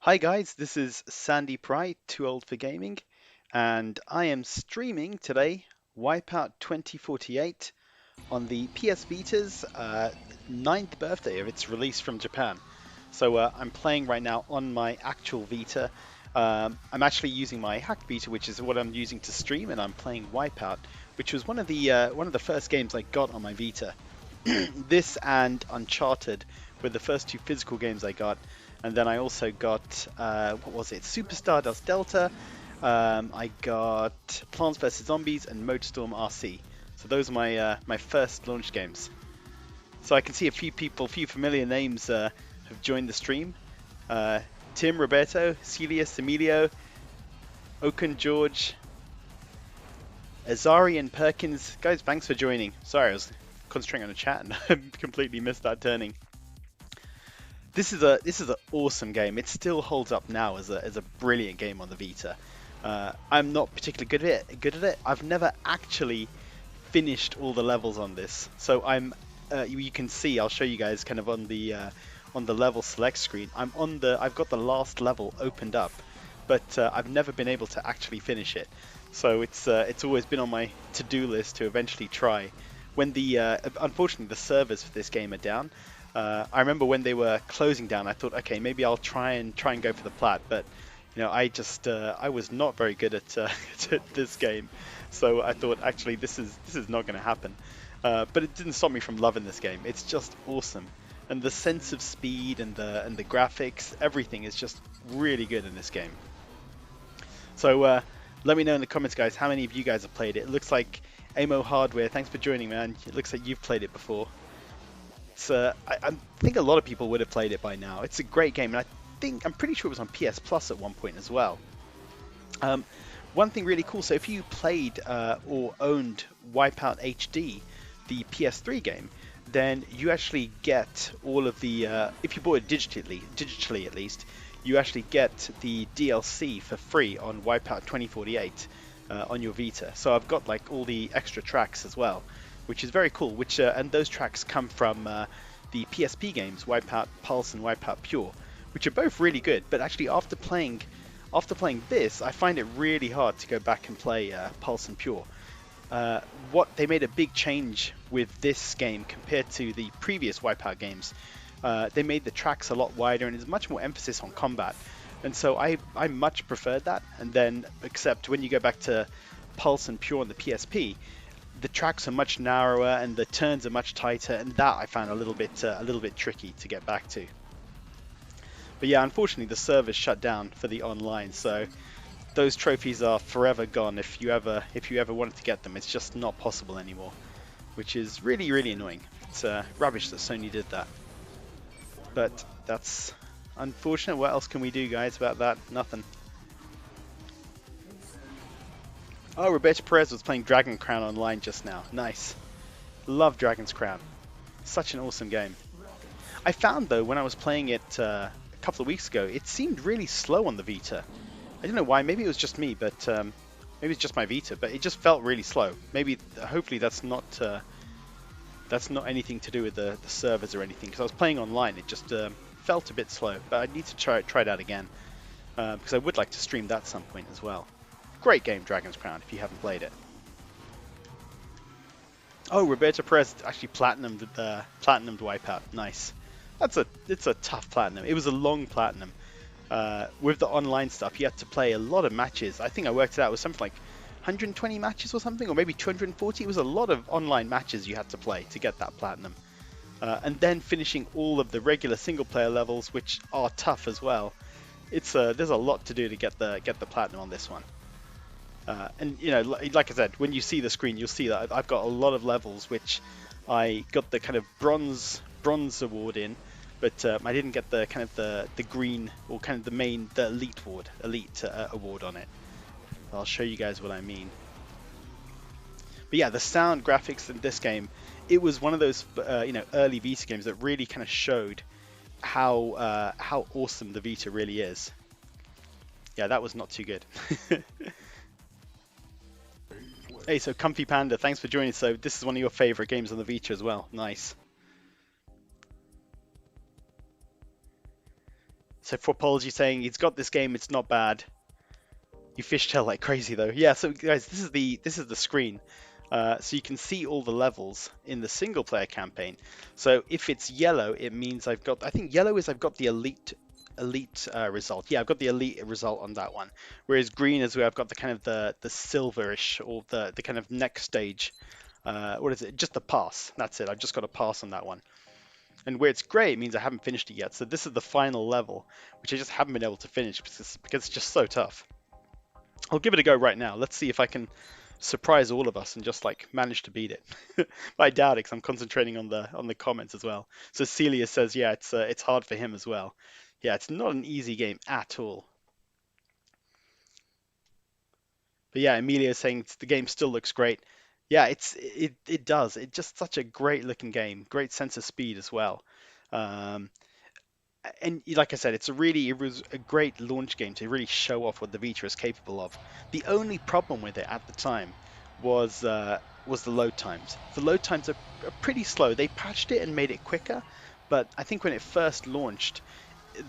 Hi guys, this is Sandy Pry, too old for gaming, and I am streaming today Wipeout 2048 on the PS Vita's ninth birthday of its release from Japan. So I'm playing right now on my actual Vita. I'm actually using my hacked Vita, which is what I'm using to stream, and I'm playing Wipeout, which was one of the first games I got on my Vita. This and Uncharted were the first two physical games I got, and then I also got what was it? Superstar Dust Delta. I got Plants vs Zombies and Motorstorm RC. So those are my first launch games. So I can see a few people, a few familiar names have joined the stream. Uh, Tim, Roberto, Celius, Emilio, Oken, George, Azari, and Perkins. Guys, thanks for joining. Sorry, I was concentrating on a chat and completely missed that turning. This is an awesome game. It still holds up now as a brilliant game on the Vita. I'm not particularly good at it. I've never actually finished all the levels on this, so you can see. I'll show you guys kind of on the level select screen. I've got the last level opened up, but I've never been able to actually finish it. So it's always been on my to-do list to eventually try. When unfortunately the servers for this game are down. I remember when they were closing down, I thought, okay, maybe I'll try and go for the plat, but I was not very good at, at this game, so I thought actually this is not going to happen. But it didn't stop me from loving this game. It's just awesome, and the sense of speed and the graphics, everything is just really good in this game. So let me know in the comments, guys, how many of you guys have played it. It looks like Amo Hardware, thanks for joining, man. It looks like you've played it before. I think a lot of people would have played it by now. It's a great game, and I'm pretty sure it was on PS Plus at one point as well. One thing really cool, so if you played or owned Wipeout HD, the PS3 game, then you actually get all of the, if you bought it digitally at least, you actually get the DLC for free on Wipeout 2048 on your Vita. So I've got like all the extra tracks as well, which is very cool. And those tracks come from the PSP games, Wipeout Pulse and Wipeout Pure, which are both really good. But actually, after playing this, I find it really hard to go back and play Pulse and Pure. They made a big change with this game compared to the previous Wipeout games. They made the tracks a lot wider, and there's much more emphasis on combat. And so I much preferred that. And then, except when you go back to Pulse and Pure on the PSP, the tracks are much narrower and the turns are much tighter, and that I found a little bit tricky to get back to. But yeah, unfortunately the servers shut down for the online, so those trophies are forever gone. If you ever wanted to get them, it's just not possible anymore, which is really annoying. It's rubbish that Sony did that, but that's unfortunate. What else can we do, guys, about that? Nothing. Oh, Roberto Perez was playing Dragon Crown online just now. Nice. Love Dragon's Crown. Such an awesome game. I found, though, when I was playing it a couple of weeks ago, it seemed really slow on the Vita. I don't know why. Maybe it was just me, but maybe it's just my Vita. But it just felt really slow. Hopefully, that's not anything to do with the servers or anything. Because I was playing online, it just felt a bit slow. But I need to try that again because I would like to stream that at some point as well. Great game, Dragon's Crown, if you haven't played it. Oh, Roberto Perez actually platinumed Wipeout. Nice. It's a tough platinum. It was a long platinum. With the online stuff, you had to play a lot of matches. I think I worked it out. It was something like 120 matches or something, or maybe 240. It was a lot of online matches you had to play to get that platinum. And then finishing all of the regular single-player levels, which are tough as well. There's a lot to do to get the platinum on this one. And like I said, when you see the screen, you'll see that I've got a lot of levels which I got the kind of bronze award in, but I didn't get the kind of the green, or kind of the elite award on it. I'll show you guys what I mean. But yeah, the sound graphics in this game, it was one of those early Vita games that really kind of showed how awesome the Vita really is. Yeah, that was not too good. Hey, so Comfy Panda, thanks for joining. So this is one of your favorite games on the Vita as well. Nice. So for Apology saying he's got this game, it's not bad. You fishtail like crazy though. Yeah, so guys, this is the screen. So you can see all the levels in the single player campaign. So if it's yellow, it means I've got, I think yellow is I've got the elite result. Yeah, I've got the elite result on that one. Whereas green is where I've got the kind of the silverish or the kind of next stage. What is it? Just the pass. That's it. I've just got a pass on that one. And where it's grey, it means I haven't finished it yet. So this is the final level, which I just haven't been able to finish because it's just so tough. I'll give it a go right now. Let's see if I can surprise all of us and just like manage to beat it. But I doubt it because I'm concentrating on the comments as well. So Celia says, yeah, it's hard for him as well. Yeah, it's not an easy game at all. But yeah, Emilio is saying the game still looks great. Yeah, it does. It's just such a great looking game. Great sense of speed as well. Um, and like I said, it was a great launch game to really show off what the Vita is capable of. The only problem with it at the time was the load times. The load times are pretty slow. They patched it and made it quicker, but I think when it first launched,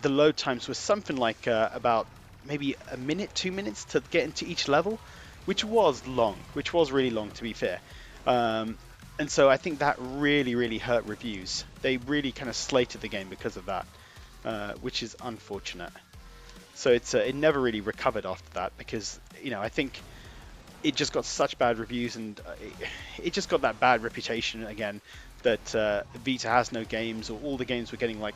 the load times was something like about maybe a minute, 2 minutes to get into each level, which was long, which was really long to be fair. And so I think that really hurt reviews. They really kind of slated the game because of that. Which is unfortunate. So it never really recovered after that because I think it just got such bad reviews and it just got that bad reputation again that Vita has no games, or all the games were getting like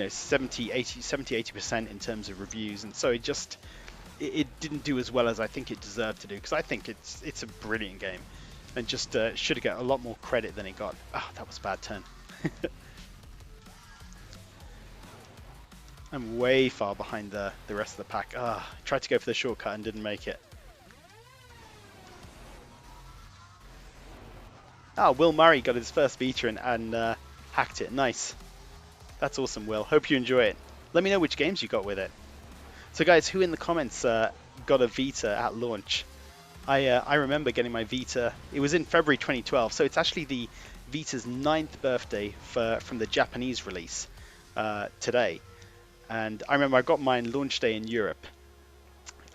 70 80% in terms of reviews, and so it didn't do as well as I think it deserved to do, because I think it's a brilliant game and just should have got a lot more credit than it got. Oh, that was a bad turn. I'm way far behind the rest of the pack. Tried to go for the shortcut and didn't make it. Will Murray got his first Vita and hacked it. Nice. That's awesome, Will. Hope you enjoy it. Let me know which games you got with it. So guys, who in the comments got a Vita at launch? I remember getting my Vita. It was in February 2012, so it's actually the Vita's 9th birthday from the Japanese release today. And I remember I got mine launch day in Europe.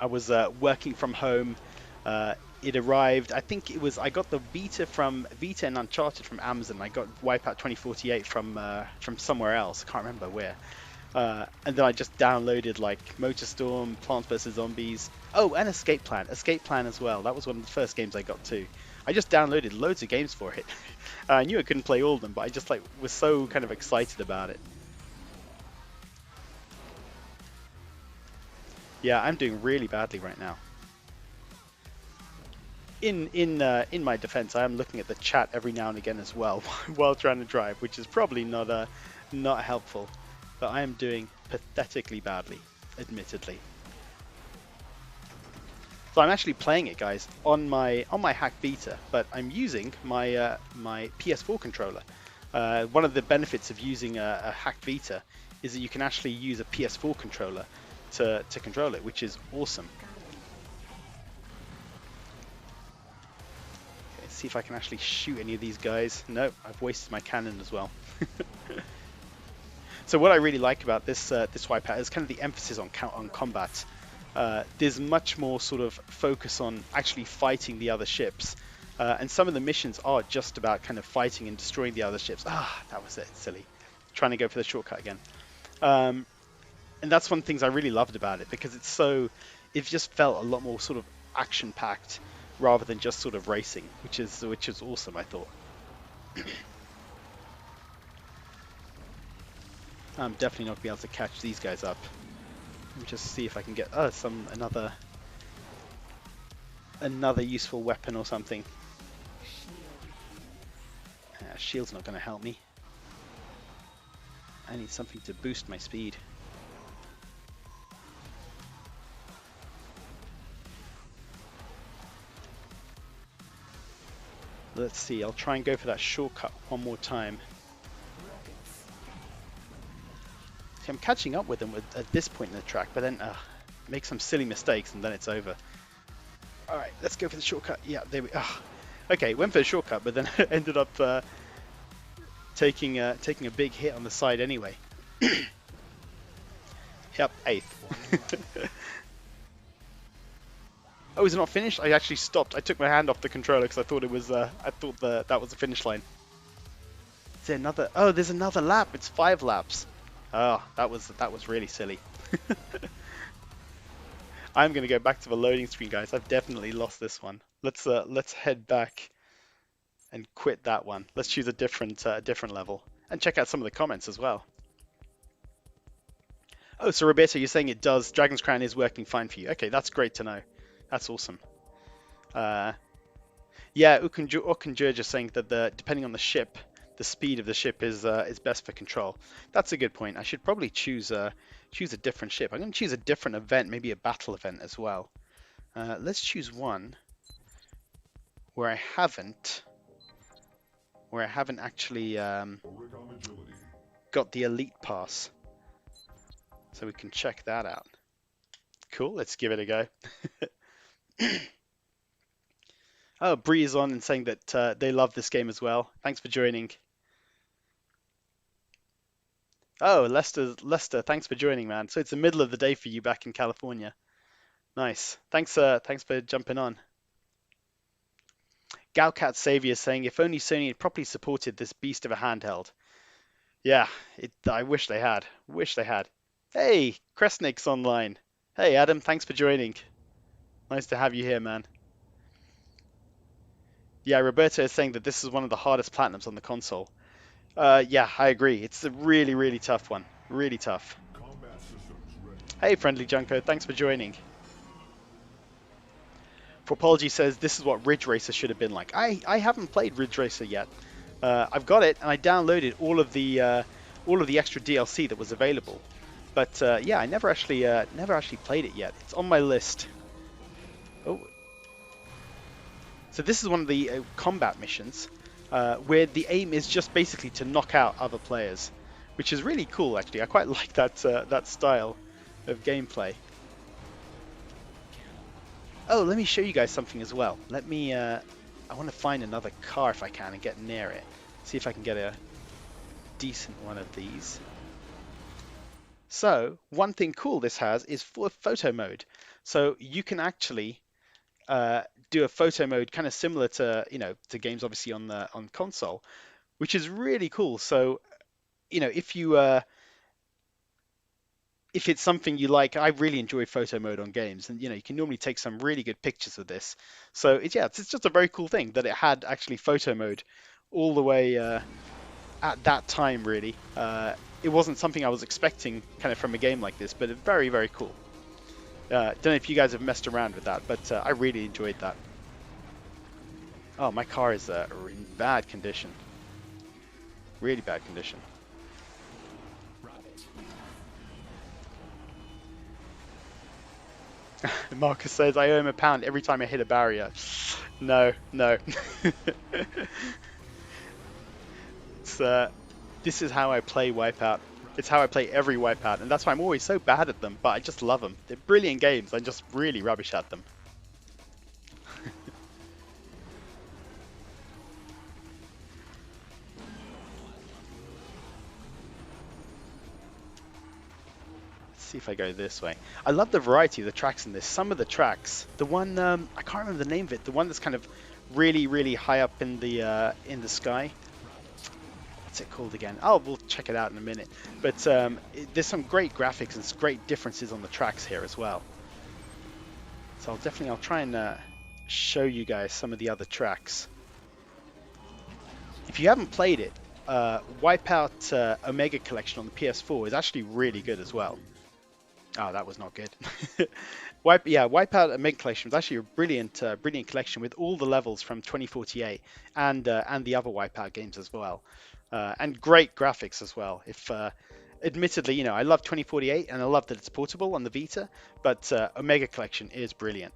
I was working from home. It arrived. I think I got the Vita and Uncharted from Amazon. I got Wipeout 2048 from somewhere else. I can't remember where. And then I just downloaded like MotorStorm, Plants vs Zombies. Oh, and Escape Plan as well. That was one of the first games I got too. I just downloaded loads of games for it. I knew I couldn't play all of them, but I just was so kind of excited about it. Yeah, I'm doing really badly right now. In my defense, I am looking at the chat every now and again as well while trying to drive, which is probably not helpful. But I am doing pathetically badly, admittedly. So I'm actually playing it, guys, on my hacked Vita, but I'm using my my PS4 controller. One of the benefits of using a hacked Vita is that you can actually use a PS4 controller to control it, which is awesome. Okay, see if I can actually shoot any of these guys. No, I've wasted my cannon as well. So what I really like about this Wipeout is kind of the emphasis on combat. There's much more sort of focus on actually fighting the other ships, and some of the missions are just about kind of fighting and destroying the other ships. That was it, silly. Trying to go for the shortcut again. And that's one of the things I really loved about it, because it just felt a lot more sort of action-packed rather than just sort of racing, which is awesome, I thought. I'm definitely not going to be able to catch these guys up. Let me just see if I can get another useful weapon or something. Shield's not going to help me. I need something to boost my speed. Let's see, I'll try and go for that shortcut one more time. See, I'm catching up with them at this point in the track, but then make some silly mistakes and then it's over. Alright, let's go for the shortcut. Yeah, there we are. Okay, went for the shortcut, but then ended up taking a big hit on the side anyway. Yep, 8th. Oh, is it not finished? I actually stopped. I took my hand off the controller because I thought it was. I thought that was the finish line. Is there another? Oh, there's another lap. It's 5 laps. Oh, that was really silly. I'm gonna go back to the loading screen, guys. I've definitely lost this one. Let's head back and quit that one. Let's choose a different level and check out some of the comments as well. Oh, so Roberto, you're saying it does. Dragon's Crown is working fine for you. Okay, that's great to know. That's awesome. Yeah, Okunjur just saying that depending on the ship, the speed of the ship is best for control. That's a good point. I should probably choose a different ship. I'm going to choose a different event, maybe a battle event as well. Let's choose one where I haven't actually got the elite pass, so we can check that out. Cool. Let's give it a go. Oh, Bree is on and saying that they love this game as well. Thanks for joining. Oh, Lester, thanks for joining, man. So it's the middle of the day for you back in California. Nice. Thanks for jumping on. Galcat Savior saying, if only Sony had properly supported this beast of a handheld. Yeah, I wish they had. Wish they had. Hey, Kresnik's online. Hey, Adam, thanks for joining. Nice to have you here, man. Yeah, Roberto is saying that this is one of the hardest platinums on the console. Yeah, I agree. It's a really, really tough one. Really tough. Hey, Friendly Junko, thanks for joining. Apology says this is what Ridge Racer should have been like. I haven't played Ridge Racer yet. I've got it and I downloaded all of the extra DLC that was available. But yeah, I never actually played it yet. It's on my list. Oh. So this is one of the combat missions where the aim is just basically to knock out other players, which is really cool actually. I quite like that style of gameplay. Oh, let me show you guys something as well. Let me, I want to find another car if I can and get near it. See if I can get a decent one of these. So, one thing cool this has is for photo mode. So you can actually do a photo mode kind of similar to, to games obviously on console, which is really cool. So, if it's something you like, I really enjoy photo mode on games, and you can normally take some really good pictures with this. So it's just a very cool thing that it had actually photo mode all the way at that time. Really, it wasn't something I was expecting kind of from a game like this, but it's very, very cool. Don't know if you guys have messed around with that, but I really enjoyed that. Oh, my car is in bad condition, really bad condition. Marcus says, I owe him £1 every time I hit a barrier. No. This is how I play Wipeout. It's how I play every Wipeout, and that's why I'm always so bad at them, but I just love them. They're brilliant games, I'm just really rubbish at them. See if I go this way. I love the variety of the tracks in this. Some of the tracks, the one I can't remember the name of it, the one that's kind of really, really high up in the sky. What's it called again? Oh, we'll check it out in a minute. But there's some great graphics and some great differences on the tracks here as well. So I'll try and show you guys some of the other tracks. If you haven't played it, Wipeout Omega Collection on the PS4 is actually really good as well. Oh, that was not good. Wipeout Omega Collection was actually a brilliant collection with all the levels from 2048 and the other Wipeout games as well, and great graphics as well. If admittedly, I love 2048 and I love that it's portable on the Vita, but Omega Collection is brilliant.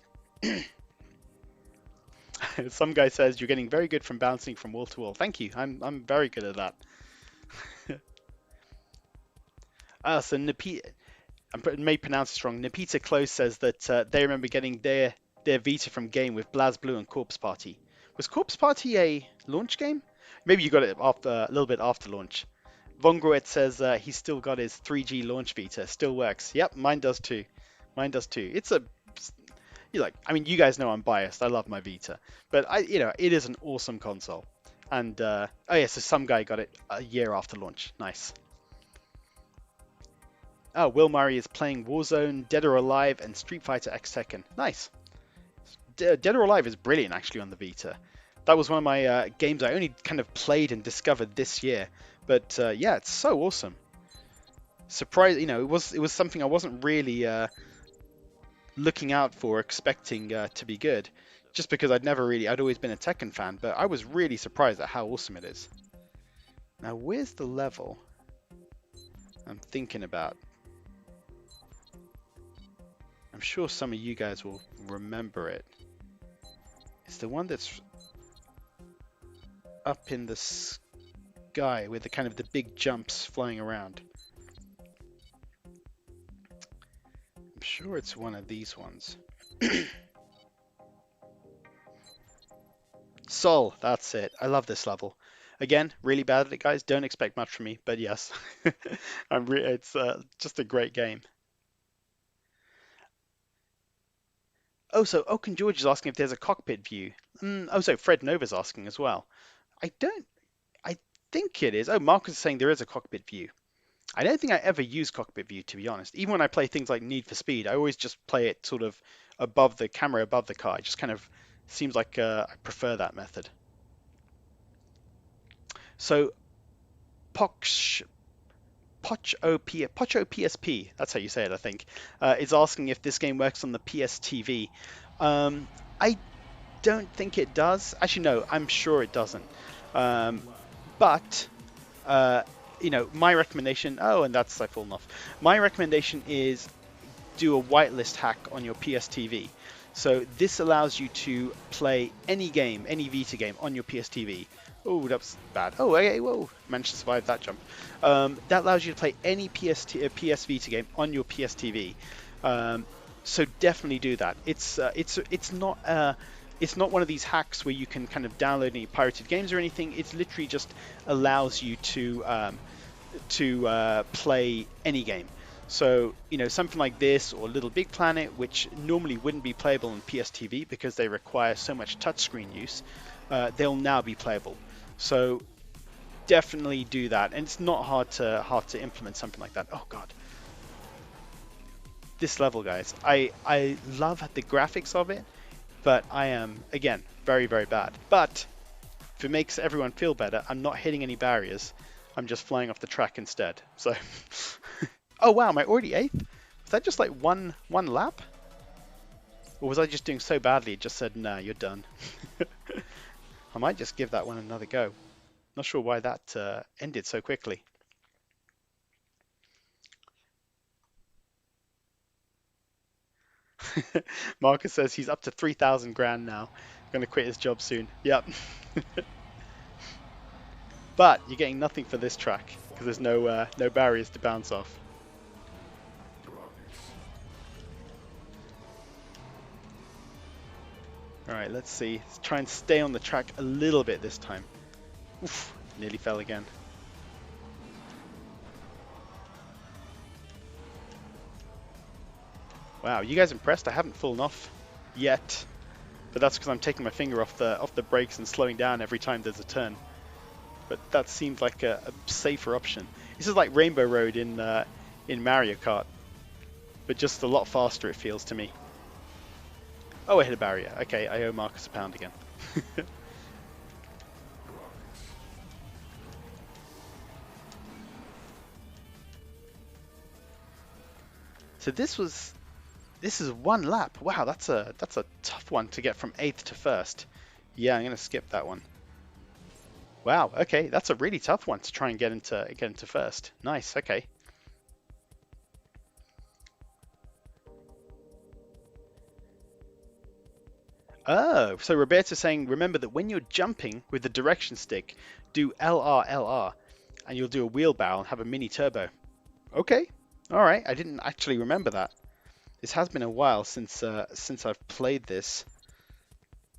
Some guy says you're getting very good from bouncing from wall to wall. Thank you. I'm very good at that. So Napi. I may pronounce this wrong. Napita Close says that they remember getting their Vita from game with BlazBlue and Corpse Party. Was Corpse Party a launch game? Maybe you got it after a little bit after launch. Von Groet says he's still got his 3G launch Vita. Still works. Yep, mine does too. Mine does too. It's a I mean, you guys know I'm biased. I love my Vita, but it is an awesome console. And oh yeah, so some guy got it a year after launch. Nice. Oh, Will Murray is playing Warzone, Dead or Alive, and Street Fighter X Tekken. Nice. Dead or Alive is brilliant actually on the Vita. That was one of my games I only kind of played and discovered this year. But yeah, it's so awesome. Surprise, it was something I wasn't really looking out for, expecting to be good, just because I'd always been a Tekken fan, but I was really surprised at how awesome it is. Now, where's the level I'm thinking about? I'm sure some of you guys will remember it. It's the one that's up in the sky with the kind of the big jumps flying around. I'm sure it's one of these ones. Sol, that's it. I love this level. Again, really bad at it, guys. Don't expect much from me, but yes, it's just a great game. Oh, so Oaken George is asking if there's a cockpit view. Oh, so Fred Nova's asking as well. I think it is. Oh, Marcus is saying there is a cockpit view. I don't think I ever use cockpit view, to be honest. Even when I play things like Need for Speed, I always just play it sort of above the camera, above the car. It just kind of seems like I prefer that method. So Pocho PSP, that's how you say it, I think, is asking if this game works on the PSTV. I don't think it does. Actually, no, I'm sure it doesn't. But my recommendation. Oh, and that's I've fallen off. My recommendation is do a whitelist hack on your PSTV. So this allows you to play any game, any Vita game on your PSTV. Oh, that was bad. Oh, okay, whoa, managed to survive that jump. That allows you to play any PS Vita game on your PSTV. So definitely do that. It's not one of these hacks where you can kind of download any pirated games or anything. It literally just allows you to play any game. So, something like this or Little Big Planet, which normally wouldn't be playable on PSTV because they require so much touchscreen use, they'll now be playable. So definitely do that. And it's not hard to implement something like that. Oh God. This level, guys, I love the graphics of it, but I am, again, very, very bad. But if it makes everyone feel better, I'm not hitting any barriers. I'm just flying off the track instead. So, oh wow, am I already 8th? Was that just like one lap? Or was I just doing so badly it just said, nah, you're done? I might just give that one another go. Not sure why that ended so quickly. Marcus says he's up to 3,000 grand now. Going to quit his job soon. Yep. But you're getting nothing for this track because there's no barriers to bounce off. All right, let's see. Let's try and stay on the track a little bit this time. Oof, nearly fell again. Wow, you guys impressed? I haven't fallen off yet, but that's because I'm taking my finger off the brakes and slowing down every time there's a turn. But that seems like a safer option. This is like Rainbow Road in Mario Kart, but just a lot faster it feels to me. Oh, I hit a barrier. Okay, I owe Marcus £1 again. So this is one lap. Wow, that's a tough one to get from 8th to 1st. Yeah, I'm gonna skip that one. Wow, okay, that's a really tough one to try and get into 1st. Nice, okay. Oh, so Roberta's saying, remember that when you're jumping with the direction stick, do LR, LR, and you'll do a wheelbarrow and have a mini turbo. Okay, all right, I didn't actually remember that. This has been a while since I've played this.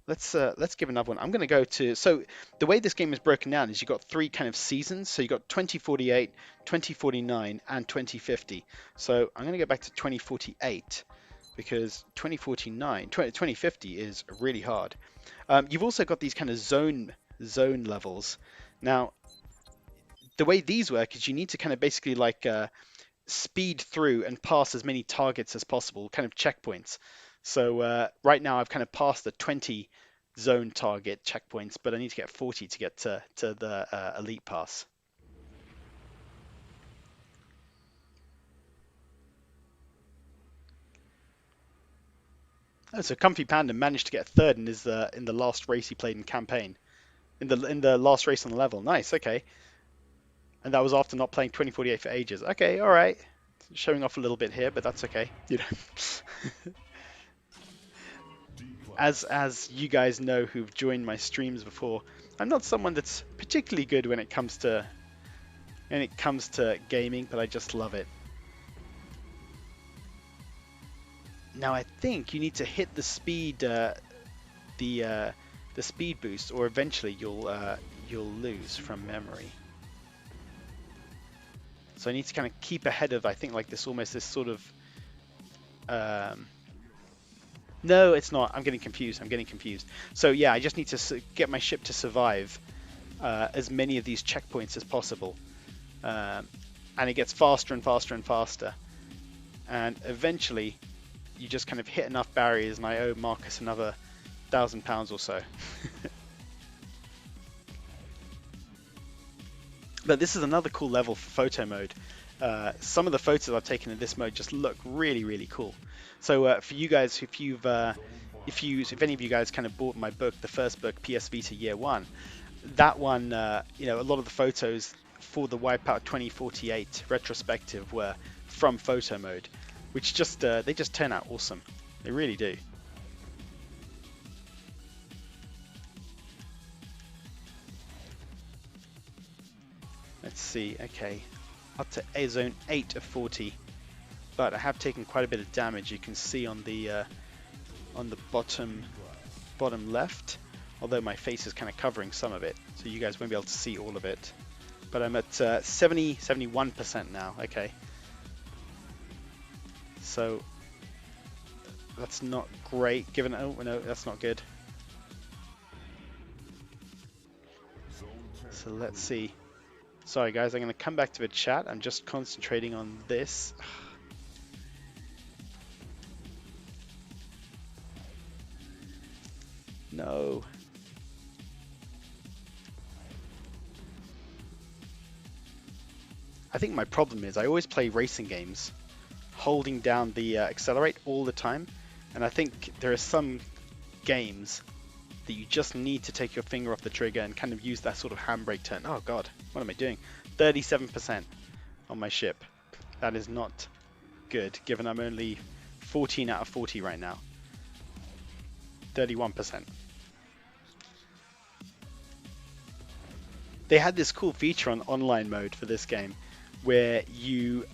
let's give another one. I'm going to go to, so the way this game is broken down is you've got three kind of seasons. So you've got 2048, 2049, and 2050. So I'm going to go back to 2048 because 2050 is really hard. You've also got these kind of zone levels. Now, the way these work is you need to kind of basically like speed through and pass as many targets as possible, kind of checkpoints. So right now I've kind of passed the 20 zone target checkpoints, but I need to get 40 to get to the elite pass. Oh, so Comfy Panda managed to get third in his in the last race he played in campaign, in the last race on the level. Nice, okay. And that was after not playing 2048 for ages. Okay, all right. Showing off a little bit here, but that's okay. You know. As you guys know who've joined my streams before, I'm not someone that's particularly good when it comes to gaming, but I just love it. Now I think you need to hit the speed the speed boost, or eventually you'll lose from memory. So I need to kind of keep ahead of, I think, like this sort of no, it's not. I'm getting confused. So yeah, I just need to get my ship to survive as many of these checkpoints as possible. And it gets faster and faster and faster. And eventually, you just kind of hit enough barriers, and I owe Marcus another £1,000 or so. But this is another cool level for photo mode. Some of the photos I've taken in this mode just look really, really cool. So for you guys, if any of you guys kind of bought my book, the first book, PS Vita Year 1, that one, you know, a lot of the photos for the Wipeout 2048 retrospective were from photo mode, which just they just turn out awesome. They really do. Let's see. Okay, up to zone 8 of 40. But I have taken quite a bit of damage. You can see on the bottom left, although my face is kind of covering some of it, so you guys won't be able to see all of it. But I'm at 71% now. Okay, so that's not great. Given oh no, that's not good. So let's see. Sorry guys, I'm going to come back to the chat. I'm just concentrating on this. No. I think my problem is I always play racing games holding down the accelerate all the time, and I think there are some games that you just need to take your finger off the trigger and kind of use that sort of handbrake turn. Oh god, what am I doing? 37% on my ship. That is not good, given I'm only 14 out of 40 right now. 31%. They had this cool feature on online mode for this game where you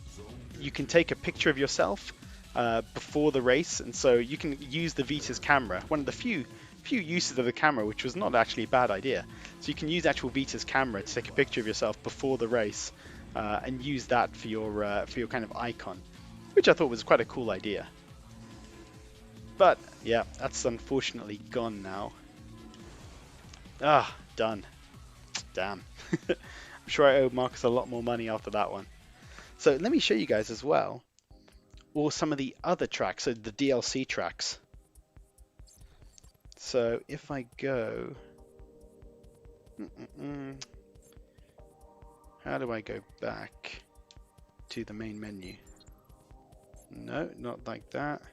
can take a picture of yourself before the race, and so you can use the Vita's camera, one of the few uses of the camera, which was not actually a bad idea. So you can use actual Vita's camera to take a picture of yourself before the race and use that for your kind of icon, which I thought was quite a cool idea. But yeah, that's unfortunately gone now. Ah, done. Damn. I'm sure I owe Marcus a lot more money after that one. So let me show you guys as well, or some of the other tracks, so the DLC tracks. So if I go, how do I go back to the main menu? No, not like that.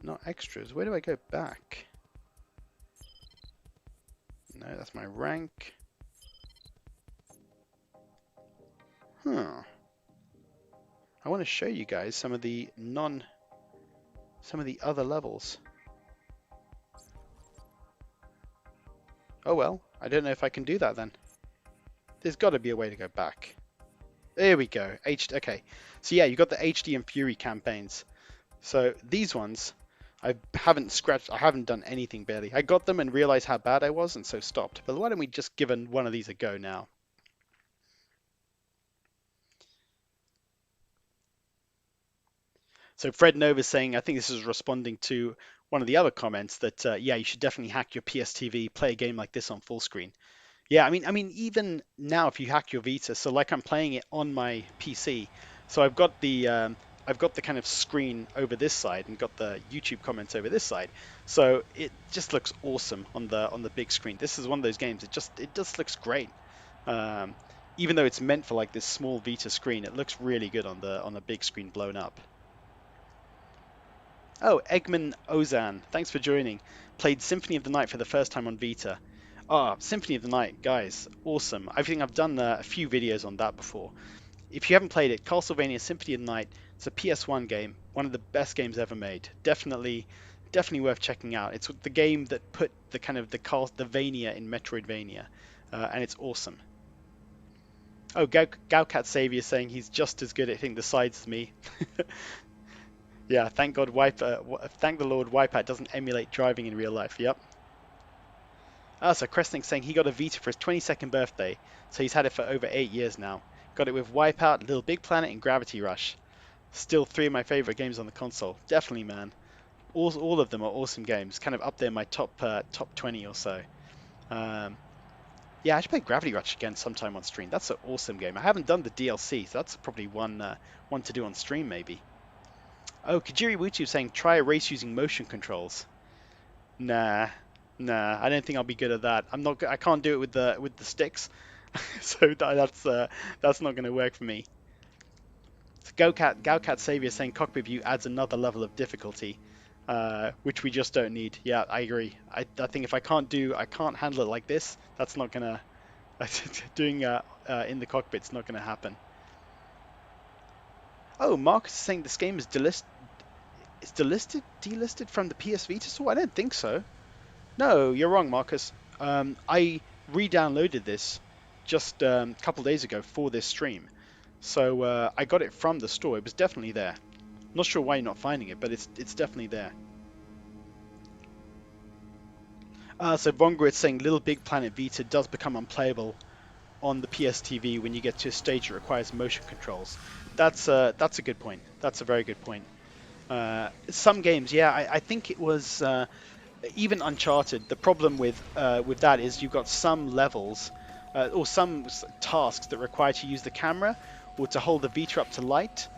Not extras. Where do I go back? No, that's my rank. Huh. I want to show you guys some of the other levels. Oh well, I don't know if I can do that then. There's got to be a way to go back. There we go. Okay. So yeah, you got the HD and Fury campaigns. So these ones, I haven't done anything barely. I got them and realized how bad I was and so stopped. But why don't we just give one of these a go now? So Fred Nova saying, I think this is responding to one of the other comments that, yeah, you should definitely hack your PSTV, play a game like this on full screen. Yeah, I mean, even now, if you hack your Vita, so like I'm playing it on my PC, so I've got the kind of screen over this side and got the YouTube comments over this side, so it just looks awesome on the big screen. This is one of those games. It just looks great. Um, Even though it's meant for like this small Vita screen, it looks really good on the big screen blown up. Oh, Eggman Ozan, thanks for joining. Played Symphony of the Night for the first time on Vita. Ah, Symphony of the Night, guys, awesome. I think I've done a few videos on that before. If you haven't played it, Castlevania Symphony of the Night, it's a PS1 game, one of the best games ever made. Definitely worth checking out. It's the game that put the kind of the Castlevania in Metroidvania, and it's awesome. Oh, Gaucat Savior saying he's just as good at hitting the sides as me. Yeah, thank God thank the Lord Wipeout doesn't emulate driving in real life. Yep. Ah, so Crestling saying he got a Vita for his 22nd birthday, so he's had it for over 8 years now. Got it with Wipeout, Little Big Planet, and Gravity Rush. Still 3 of my favorite games on the console. Definitely, man. All of them are awesome games. Kind of up there in my top 20 or so. Um, yeah, I should play Gravity Rush again sometime on stream. That's an awesome game. I haven't done the DLC, so that's probably one to do on stream maybe. Oh, Kajiri Wutu saying try a race using motion controls. Nah, I don't think I'll be good at that. I can't do it with the sticks, so that's not going to work for me. So Gaucat Savior saying cockpit view adds another level of difficulty, which we just don't need. Yeah, I agree. I think if I can't handle it like this, that's not gonna doing in the cockpit's not gonna happen. Oh, Marcus is saying this game is delisted from the PS Vita store? I don't think so. No, you're wrong, Marcus. I re-downloaded this just a couple days ago for this stream. So I got it from the store. It was definitely there. Not sure why you're not finding it, but it's definitely there. So Vongrid saying Little Big Planet Vita does become unplayable on the PSTV when you get to a stage that requires motion controls. That's a good point. That's a very good point. Some games, yeah, I think it was even Uncharted. The problem with that is you've got some levels or some tasks that require to use the camera or to hold the Vita up to light.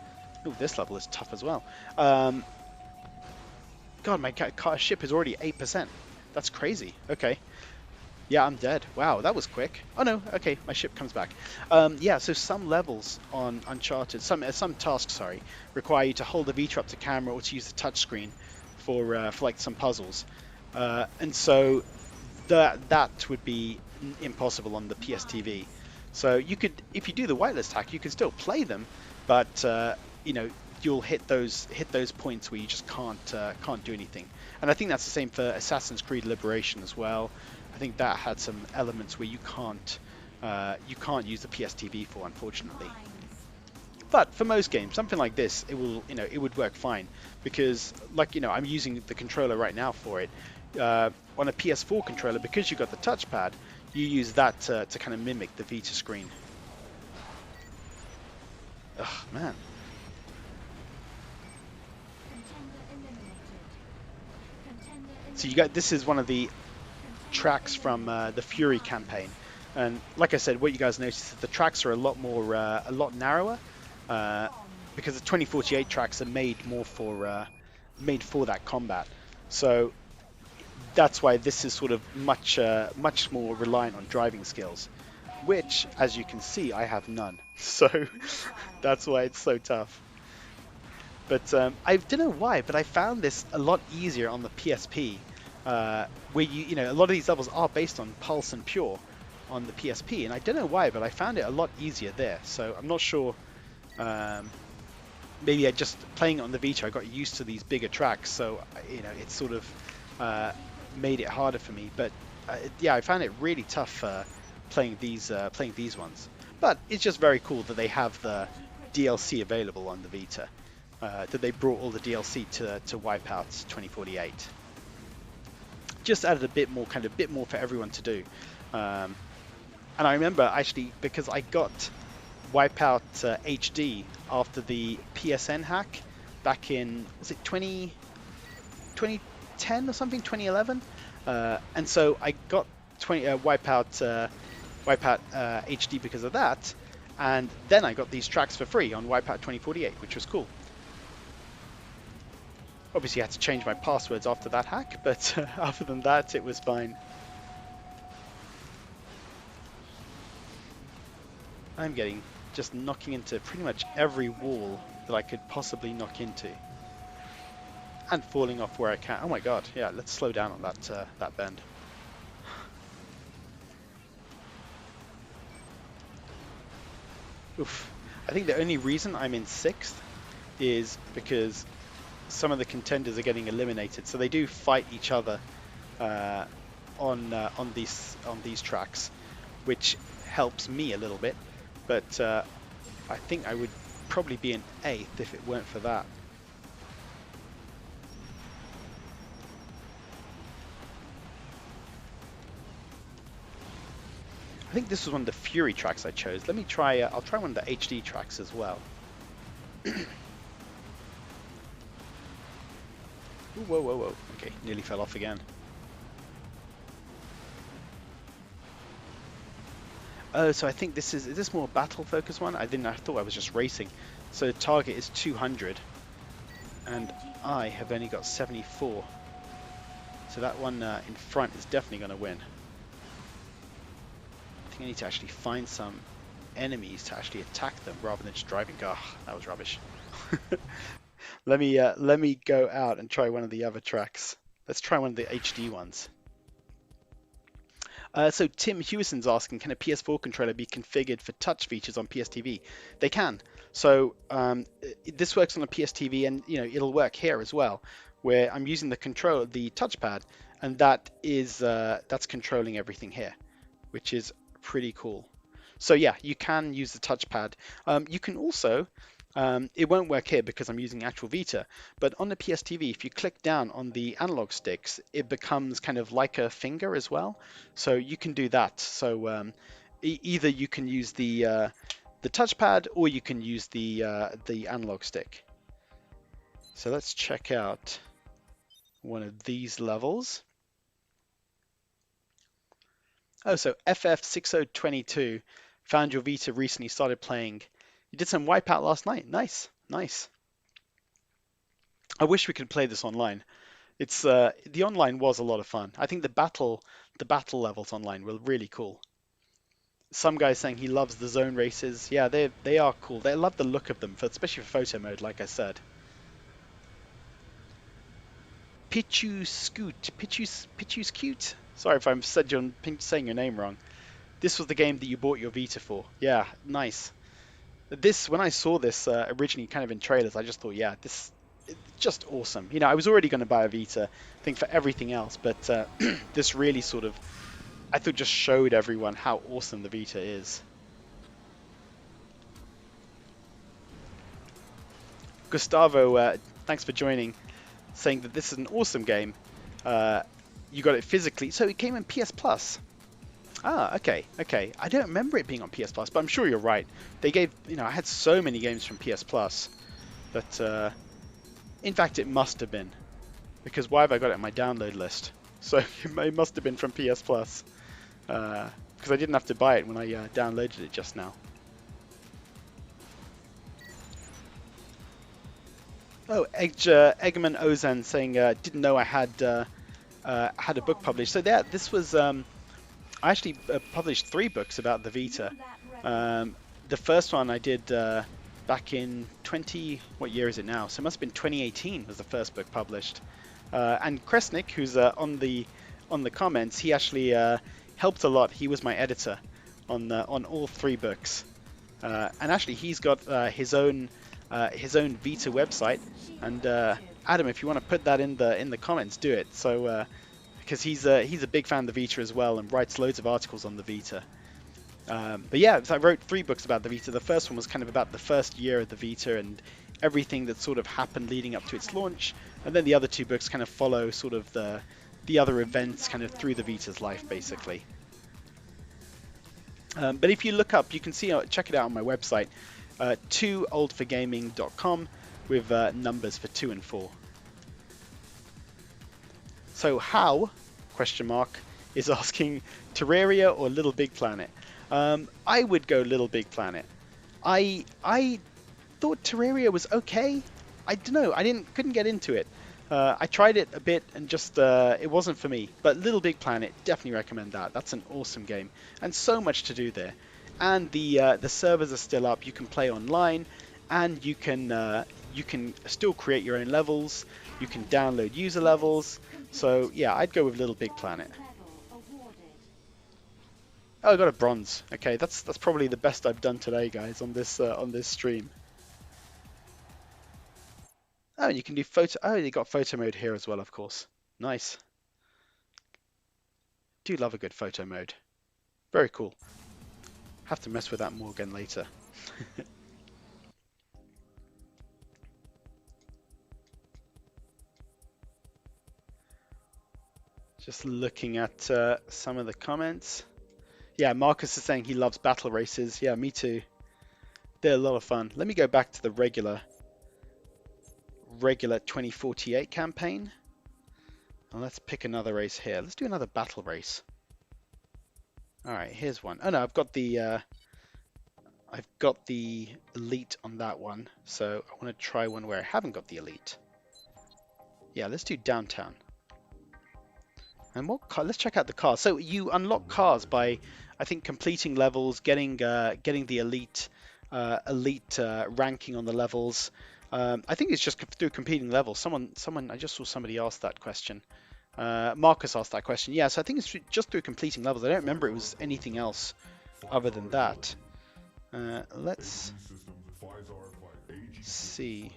Oh, this level is tough as well. God, my ship is already 8%. That's crazy. Okay. Yeah, I'm dead. Wow, that was quick. Oh no, okay, my ship comes back. Yeah, so some levels on Uncharted, some tasks, sorry, require you to hold the Vita up to camera or to use the touchscreen for like some puzzles, and so that would be impossible on the PSTV. So you could, if you do the whitelist hack, you can still play them, but you know, you'll hit those points where you just can't do anything. And I think that's the same for Assassin's Creed Liberation as well. I think that had some elements where you can't use the PSTV for, unfortunately. But for most games, something like this, it would work fine because, like, I'm using the controller right now for it. On a PS4 controller, because you've got the touchpad, you use that to kind of mimic the Vita screen. Ugh, man. So this is one of the tracks from the Fury campaign, and like I said, what you guys notice is that the tracks are a lot narrower because the 2048 tracks are made for that combat. So that's why this is sort of much more reliant on driving skills, which, as you can see, I have none. So that's why it's so tough. But I don't know why, but I found this a lot easier on the PSP, where a lot of these levels are based on Pulse and Pure on the PSP, and I don't know why, but I found it a lot easier there. So I'm not sure. Maybe playing it on the Vita, I got used to these bigger tracks, so it sort of made it harder for me. But yeah, I found it really tough playing these ones. But it's just very cool that they have the DLC available on the Vita. that they brought all the DLC to Wipeout 2048. Just added a bit more, bit more for everyone to do. And I remember actually because I got Wipeout HD after the PSN hack back in, was it 2010 or something, 2011? And so I got Wipeout HD because of that, and then I got these tracks for free on Wipeout 2048, which was cool. Obviously I had to change my passwords after that hack, but other than that it was fine. I'm getting just knocking into pretty much every wall that I could possibly knock into. And falling off where I can. Oh my god, yeah, let's slow down on that bend. Oof. I think the only reason I'm in 6th is because some of the contenders are getting eliminated, so they do fight each other on these tracks, which helps me a little bit. But I think I would probably be in 8th if it weren't for that. I think this was one of the Fury tracks I chose. Let me try, I'll try one of the HD tracks as well. Ooh, whoa, whoa, whoa. Okay, nearly fell off again. Oh, so I think this is this more battle focused one? I thought I was just racing. So the target is 200 and I have only got 74. So that one in front is definitely going to win. I think I need to actually find some enemies to actually attack them rather than just driving. Oh, that was rubbish. Let me go out and try one of the other tracks. Let's try one of the HD ones. So Tim Hewison's asking, can a PS4 controller be configured for touch features on PSTV? They can. So this works on a PSTV, and it'll work here as well, where I'm using the touchpad, and that is that's controlling everything here, which is pretty cool. So yeah, you can use the touchpad. You can also, it won't work here because I'm using actual Vita, but on the PSTV, if you click down on the analog sticks, it becomes kind of like a finger as well. So you can do that. So either you can use the touchpad or you can use the analog stick. So let's check out one of these levels. Oh, so FF6022 found your Vita recently, started playing. You did some Wipeout last night. Nice, nice. I wish we could play this online. It's the online was a lot of fun. I think the battle levels online were really cool. Some guy saying he loves the zone races. Yeah, they are cool. They love the look of them, especially for photo mode, like I said. Pichu Cute. Sorry if I'm saying your name wrong. This was the game that you bought your Vita for. Yeah, nice. When I saw this originally kind of in trailers, I just thought, yeah, it's just awesome. I was already going to buy a Vita, I think, for everything else, but this really sort of, I thought, just showed everyone how awesome the Vita is. Gustavo, thanks for joining, saying that this is an awesome game. You got it physically, so it came in PS Plus. Ah, okay. I don't remember it being on PS Plus, but I'm sure you're right. They gave, I had so many games from PS Plus that, in fact, it must have been, because why have I got it on my download list? So it must have been from PS Plus, because I didn't have to buy it when I downloaded it just now. Oh, Eggman Ozan saying, didn't know I had a book published. So yeah, this was, I actually published 3 books about the Vita. The first one I did back in what year is it now? So it must have been 2018 was the first book published. And Kresnik, who's on the comments, he actually helped a lot. He was my editor on all 3 books. And actually he's got his own Vita website, and Adam, if you want to put that in the comments, do it. So because he's a big fan of the Vita as well, and writes loads of articles on the Vita. But yeah, so I wrote 3 books about the Vita. The first one was kind of about the first year of the Vita, and everything that sort of happened leading up to its launch, and then the other two books kind of follow sort of the other events kind of through the Vita's life, basically. But if you look up, you can see, check it out on my website, toooldforgaming.com, with numbers for 2 and 4. So how, question mark, is asking Terraria or Little Big Planet? I would go Little Big Planet. I thought Terraria was okay. I don't know. Couldn't get into it. I tried it a bit and just it wasn't for me. But Little Big Planet, definitely recommend that. That's an awesome game and so much to do there. And the servers are still up. You can play online, and you can still create your own levels. You can download user levels. So yeah, I'd go with Little Big Planet. Oh, I got a bronze. Okay, that's probably the best I've done today, guys, on this stream. Oh, and you can do photo. Oh, you got photo mode here as well, of course. Nice. Do love a good photo mode. Very cool. Have to mess with that more again later. Just looking at some of the comments. Yeah, Marcus is saying he loves battle races. Yeah, me too. They're a lot of fun. Let me go back to the regular 2048 campaign. And let's pick another race here. Let's do another battle race. All right, here's one. Oh no, I've got the elite on that one. So I want to try one where I haven't got the elite. Yeah, let's do downtown. And what car? Let's check out the cars. So you unlock cars by, I think, completing levels, getting the elite ranking on the levels. I think it's just through completing levels. Someone, I just saw somebody ask that question. Marcus asked that question. Yeah, so I think it's just through completing levels. I don't remember it was anything else other than that. Let's see.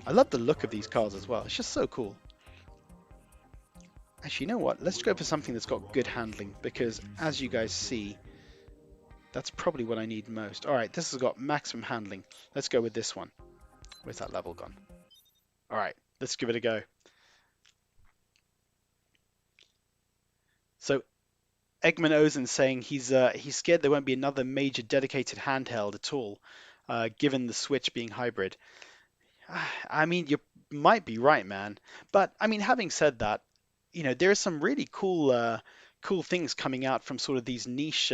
I love the look of these cars as well. It's just so cool. Actually, you know what? Let's go for something that's got good handling, because as you guys see, that's probably what I need most. All right, this has got maximum handling. Let's go with this one. Where's that level gone? All right, let's give it a go. So Eggman Ozen saying he's scared there won't be another major dedicated handheld at all, given the Switch being hybrid. I mean, you might be right, man. But I mean, having said that, you know, there are some really cool things coming out from sort of these niche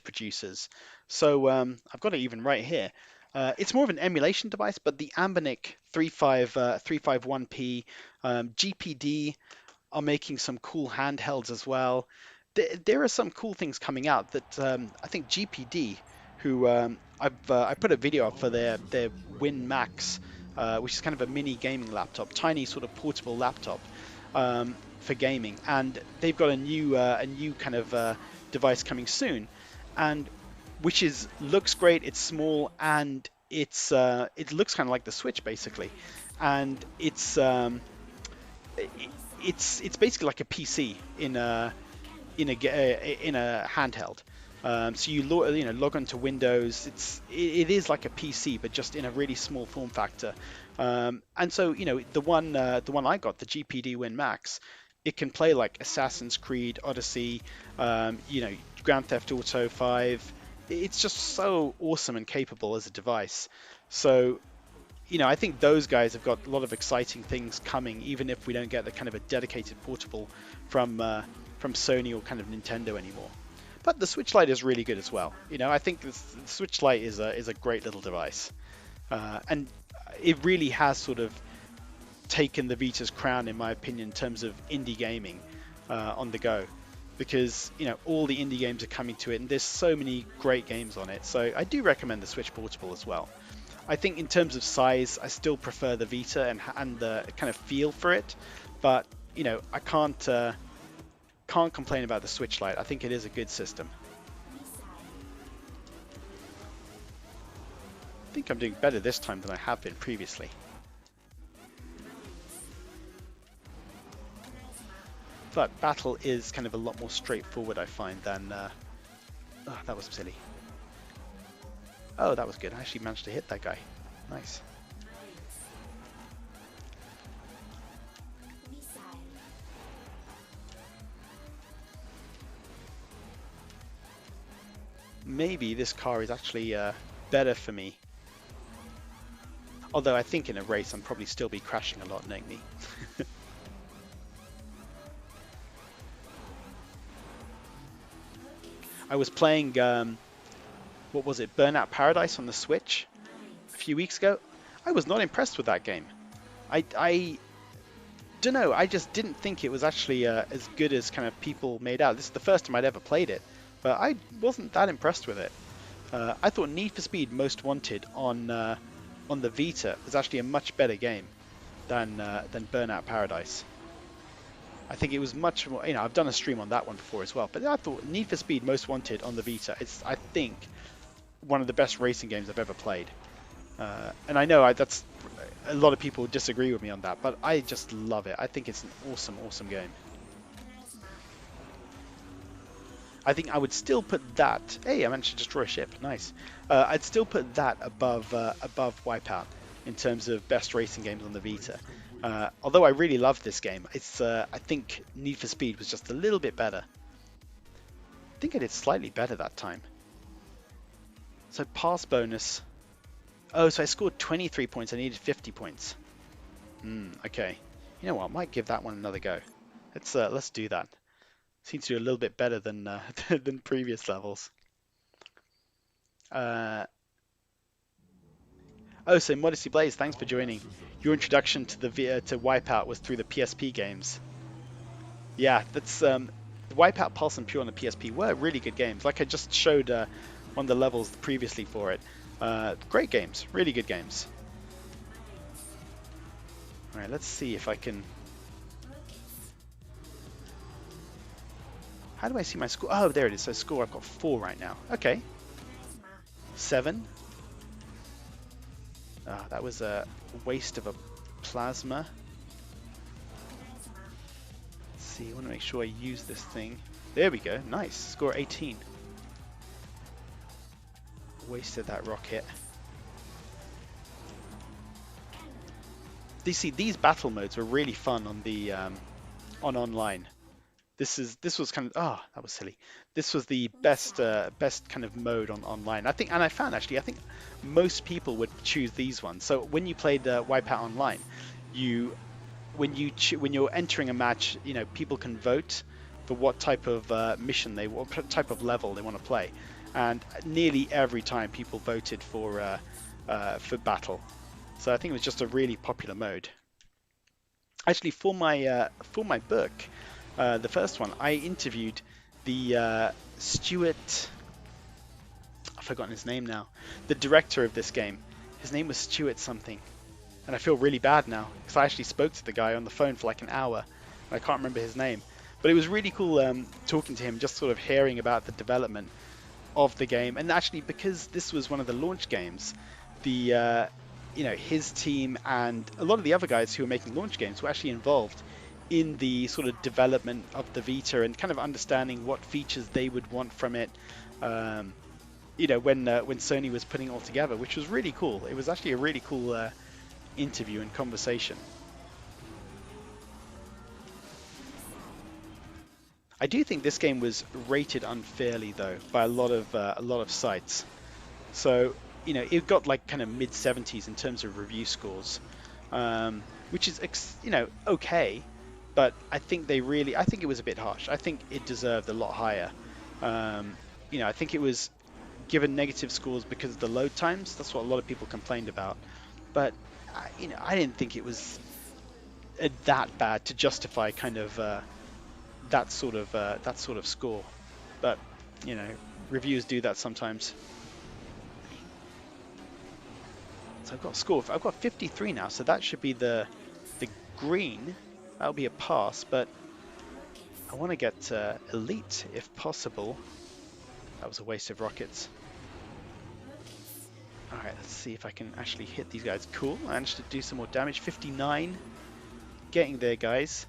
producers. So I've got it even right here. It's more of an emulation device, but the Ambonic 351P GPD are making some cool handhelds as well. There are some cool things coming out that I think GPD, who I put a video up for their Win Max, which is kind of a mini gaming laptop, tiny sort of portable laptop. For gaming, and they've got a new kind of device coming soon, and which looks great. It's small, and it looks kind of like the Switch basically, and it's basically like a PC in a handheld. So you log onto Windows. It is like a PC, but just in a really small form factor. And so the one I got, the GPD Win Max, it can play like Assassin's Creed Odyssey, Grand Theft Auto 5. It's just so awesome and capable as a device. So I think those guys have got a lot of exciting things coming, even if we don't get the kind of a dedicated portable from Sony or kind of Nintendo anymore. But the Switch Lite is really good as well. I think the Switch Lite is a great little device, and it really has sort of taken the Vita's crown, in my opinion, in terms of indie gaming on the go, because all the indie games are coming to it, and there's so many great games on it. So I do recommend the Switch Portable as well. I think in terms of size, I still prefer the Vita and the kind of feel for it, but I can't complain about the Switch Lite. I think it is a good system. I think I'm doing better this time than I have been previously. But battle is kind of a lot more straightforward, I find, than... Oh, that was silly. Oh, that was good. I actually managed to hit that guy. Nice. maybe this car is actually better for me. Although I think in a race I'm probably still be crashing a lot, knowing me. I was playing, what was it, Burnout Paradise on the Switch a few weeks ago. I was not impressed with that game. I don't know, I just didn't think it was actually as good as kind of people made out. This is the first time I'd ever played it, but I wasn't that impressed with it. I thought Need for Speed Most Wanted on the Vita was actually a much better game than Burnout Paradise. I think it was much more, you know, I've done a stream on that one before as well, but I thought Need for Speed Most Wanted on the Vita, it's, I think, one of the best racing games I've ever played. And I know that's a lot of people disagree with me on that, but I just love it. I think it's an awesome, awesome game. I think I would still put that. Hey, I managed to destroy a ship. Nice. I'd still put that above Wipeout in terms of best racing games on the Vita. Although I really love this game, it's I think Need for Speed was just a little bit better. I think I did slightly better that time. So pass bonus. Oh, so I scored 23 points. I needed 50 points. Okay. You know what? I might give that one another go. Let's do that. Seems to do a little bit better than than previous levels. Oh, so Modesty Blaze, thanks for joining. Your introduction to to Wipeout was through the PSP games. Yeah, that's the Wipeout, Pulse, and Pure on the PSP were really good games. Like I just showed one of the levels previously for it. Great games, really good games. All right, let's see if I can. How do I see my score? Oh, there it is. So score, I've got 4 right now. Okay. 7. That was a waste of a plasma. Let's see, I want to make sure I use this thing. There we go. Nice. Score 18. Wasted that rocket. You see, these battle modes were really fun on the on online. This was kind of that was silly. This was the best kind of mode on online. I think, and I found actually, I think most people would choose these ones. So when you played Wipeout Online, when you're entering a match, you know, people can vote for what type of mission what type of level they want to play, and nearly every time people voted for battle. So I think it was just a really popular mode. Actually, for my book. The first one, I interviewed the Stuart, I've forgotten his name now, the director of this game. His name was Stuart something, and I feel really bad now because I actually spoke to the guy on the phone for like an hour, and I can't remember his name. But it was really cool talking to him, just sort of hearing about the development of the game, and actually because this was one of the launch games, the you know, his team and a lot of the other guys who were making launch games were actually involved in the sort of development of the Vita and kind of understanding what features they would want from it, you know, when Sony was putting it all together, which was really cool. It was actually a really cool interview and conversation. I do think this game was rated unfairly though by a lot of sites. So, you know, it got like kind of mid-70s in terms of review scores, which is, you know, okay. But I think I think it was a bit harsh. I think it deserved a lot higher. You know, I think it was given negative scores because of the load times. That's what a lot of people complained about. But you know, I didn't think it was that bad to justify kind of that sort of score. But you know, reviews do that sometimes. So I've got a score. I've got 53 now, so that should be the green. That'll be a pass, but I want to get elite if possible. That was a waste of rockets. Alright, let's see if I can actually hit these guys. Cool, I managed to do some more damage. 59. Getting there, guys.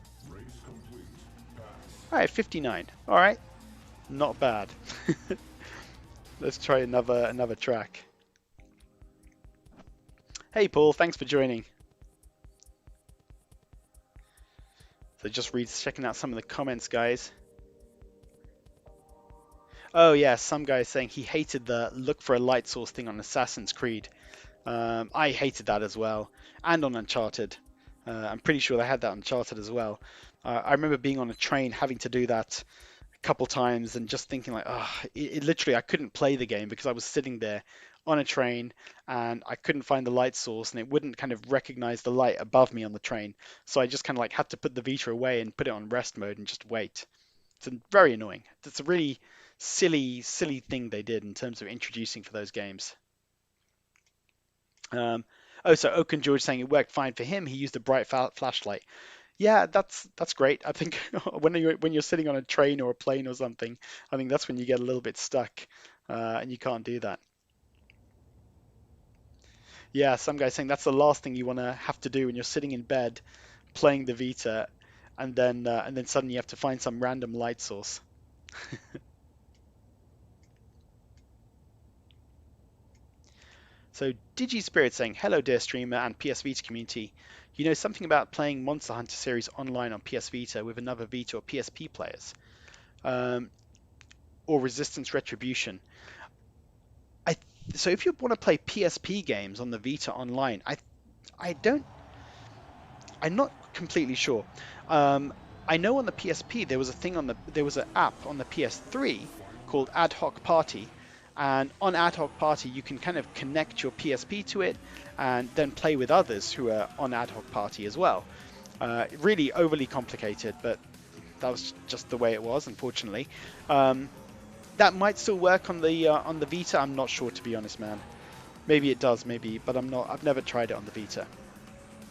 Alright, 59. Alright, not bad. Let's try another track. Hey Paul, thanks for joining. So just checking out some of the comments, guys. Oh yeah, some guy saying he hated the look for a light source thing on Assassin's Creed. I hated that as well, and on Uncharted. I'm pretty sure they had that on Uncharted as well. I remember being on a train having to do that a couple times and just thinking like, oh, it literally I couldn't play the game because I was sitting there on a train and I couldn't find the light source and it wouldn't kind of recognize the light above me on the train. So I just kind of like had to put the Vita away and put it on rest mode and just wait. It's very annoying. It's a really silly thing they did in terms of introducing for those games. Um, oh, so Oaken George saying it worked fine for him. He used a bright flashlight. Yeah, that's great. I think when you're sitting on a train or a plane or something, I think that's when you get a little bit stuck, and you can't do that. Yeah, some guy saying that's the last thing you want to have to do when you're sitting in bed playing the Vita, and then suddenly you have to find some random light source. So DigiSpirit saying, hello dear streamer and PS Vita community. You know something about playing Monster Hunter series online on PS Vita with another Vita or PSP players? Um, or Resistance Retribution? I so if you want to play PSP games on the Vita online, I don't I'm not completely sure. Um, I know on the PSP there was an app on the PS3 called Ad Hoc Party, and on Ad Hoc Party you can kind of connect your PSP to it and then play with others who are on Ad Hoc Party as well. Really overly complicated, but that was just the way it was, unfortunately. Um, that might still work on the Vita. I'm not sure, to be honest, man. Maybe it does, maybe, but I'm not. I've never tried it on the Vita.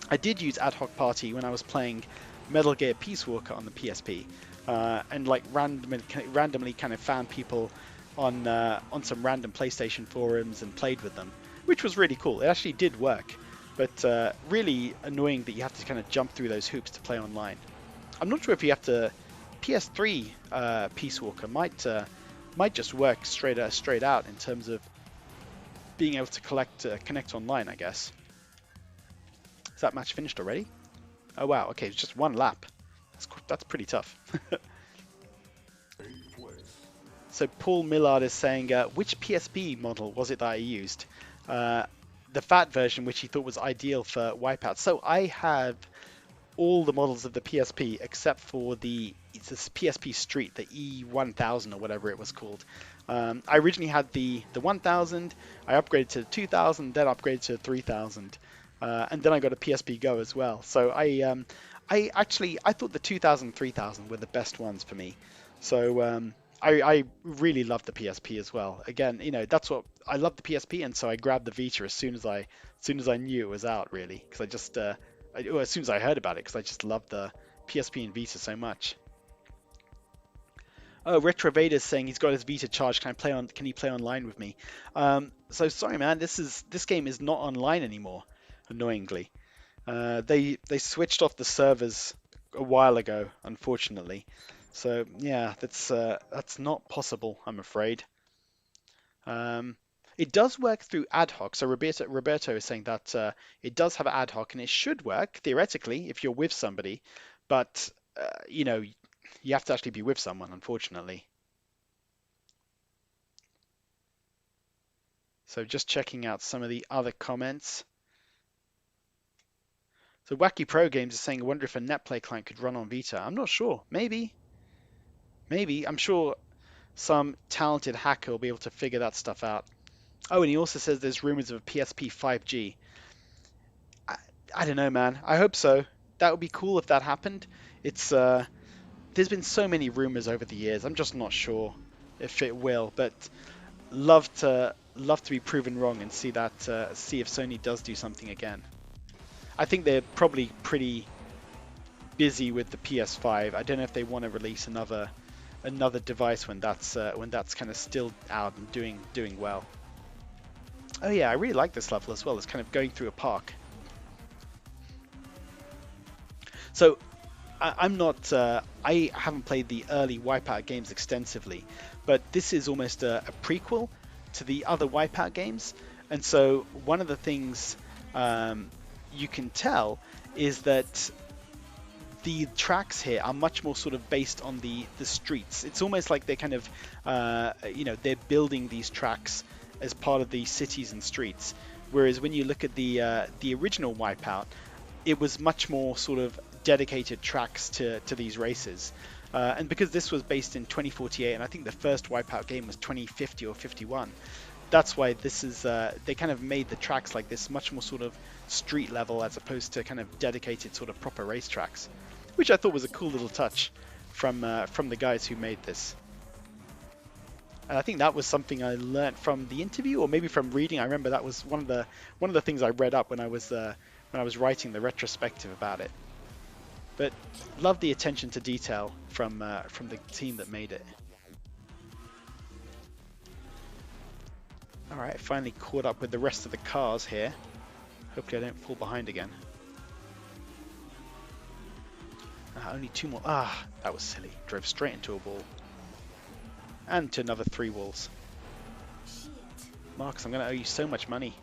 I did use Ad Hoc Party when I was playing Metal Gear Peace Walker on the PSP, and like randomly kind of found people on some random PlayStation forums and played with them, which was really cool. It actually did work, but really annoying that you have to kind of jump through those hoops to play online. I'm not sure if you have to. PS3 Peace Walker might just work straight out in terms of being able to connect online, I guess. Is that match finished already? Oh wow, okay, it's just one lap. That's pretty tough. So Paul Millard is saying, which PSP model was it that I used? The fat version, which he thought was ideal for Wipeout. So I have all the models of the PSP except for it's this PSP Street, the E1000 or whatever it was called. I originally had the 1000, I upgraded to 2000, then upgraded to 3000. And then I got a PSP Go as well. So I thought the 2000, 3000 were the best ones for me. So I really loved the PSP as well. Again, that's what I love the PSP, and so I grabbed the Vita as soon as I knew it was out, really, because I just as soon as I heard about it, because I just loved the PSP and Vita so much. Oh, Retro Vader's saying he's got his Vita charged. Can he play online with me? So sorry, man. This game is not online anymore. Annoyingly, they switched off the servers a while ago, unfortunately. So yeah, that's not possible, I'm afraid. It does work through ad hoc. So Roberto is saying that it does have ad hoc, and it should work theoretically if you're with somebody, but you have to actually be with someone, unfortunately. So just checking out some of the other comments. So Wacky Pro Games is saying, I wonder if a NetPlay client could run on Vita. I'm not sure. Maybe. I'm sure some talented hacker will be able to figure that stuff out. Oh, and he also says there's rumors of a PSP 5G. I don't know, man. I hope so. That would be cool if that happened. It's there's been so many rumors over the years. I'm just not sure if it will, but love to be proven wrong and see if Sony does do something again. I think they're probably pretty busy with the PS5. I don't know if they want to release another device when that's kind of still out and doing well. Oh yeah, I really like this level as well. It's kind of going through a park. So I'm not. I haven't played the early Wipeout games extensively, but this is almost a prequel to the other Wipeout games, and so one of the things you can tell is that the tracks here are much more sort of based on the streets. It's almost like they're kind of, they're building these tracks as part of the cities and streets. Whereas when you look at the original Wipeout, it was much more sort of dedicated tracks to these races. And because this was based in 2048, and I think the first Wipeout game was 2050 or 51, that's why this is, they kind of made the tracks like this much more sort of street level as opposed to kind of dedicated sort of proper race tracks, which I thought was a cool little touch from the guys who made this. And I think that was something I learned from the interview, or maybe from reading. I remember that was one of the things I read up when I was writing the retrospective about it. But love the attention to detail from the team that made it. All right, finally caught up with the rest of the cars here. Hopefully I don't fall behind again. Only 2 more. Ah, that was silly. Drove straight into a wall. And to another 3 walls. Marcus, I'm going to owe you so much money.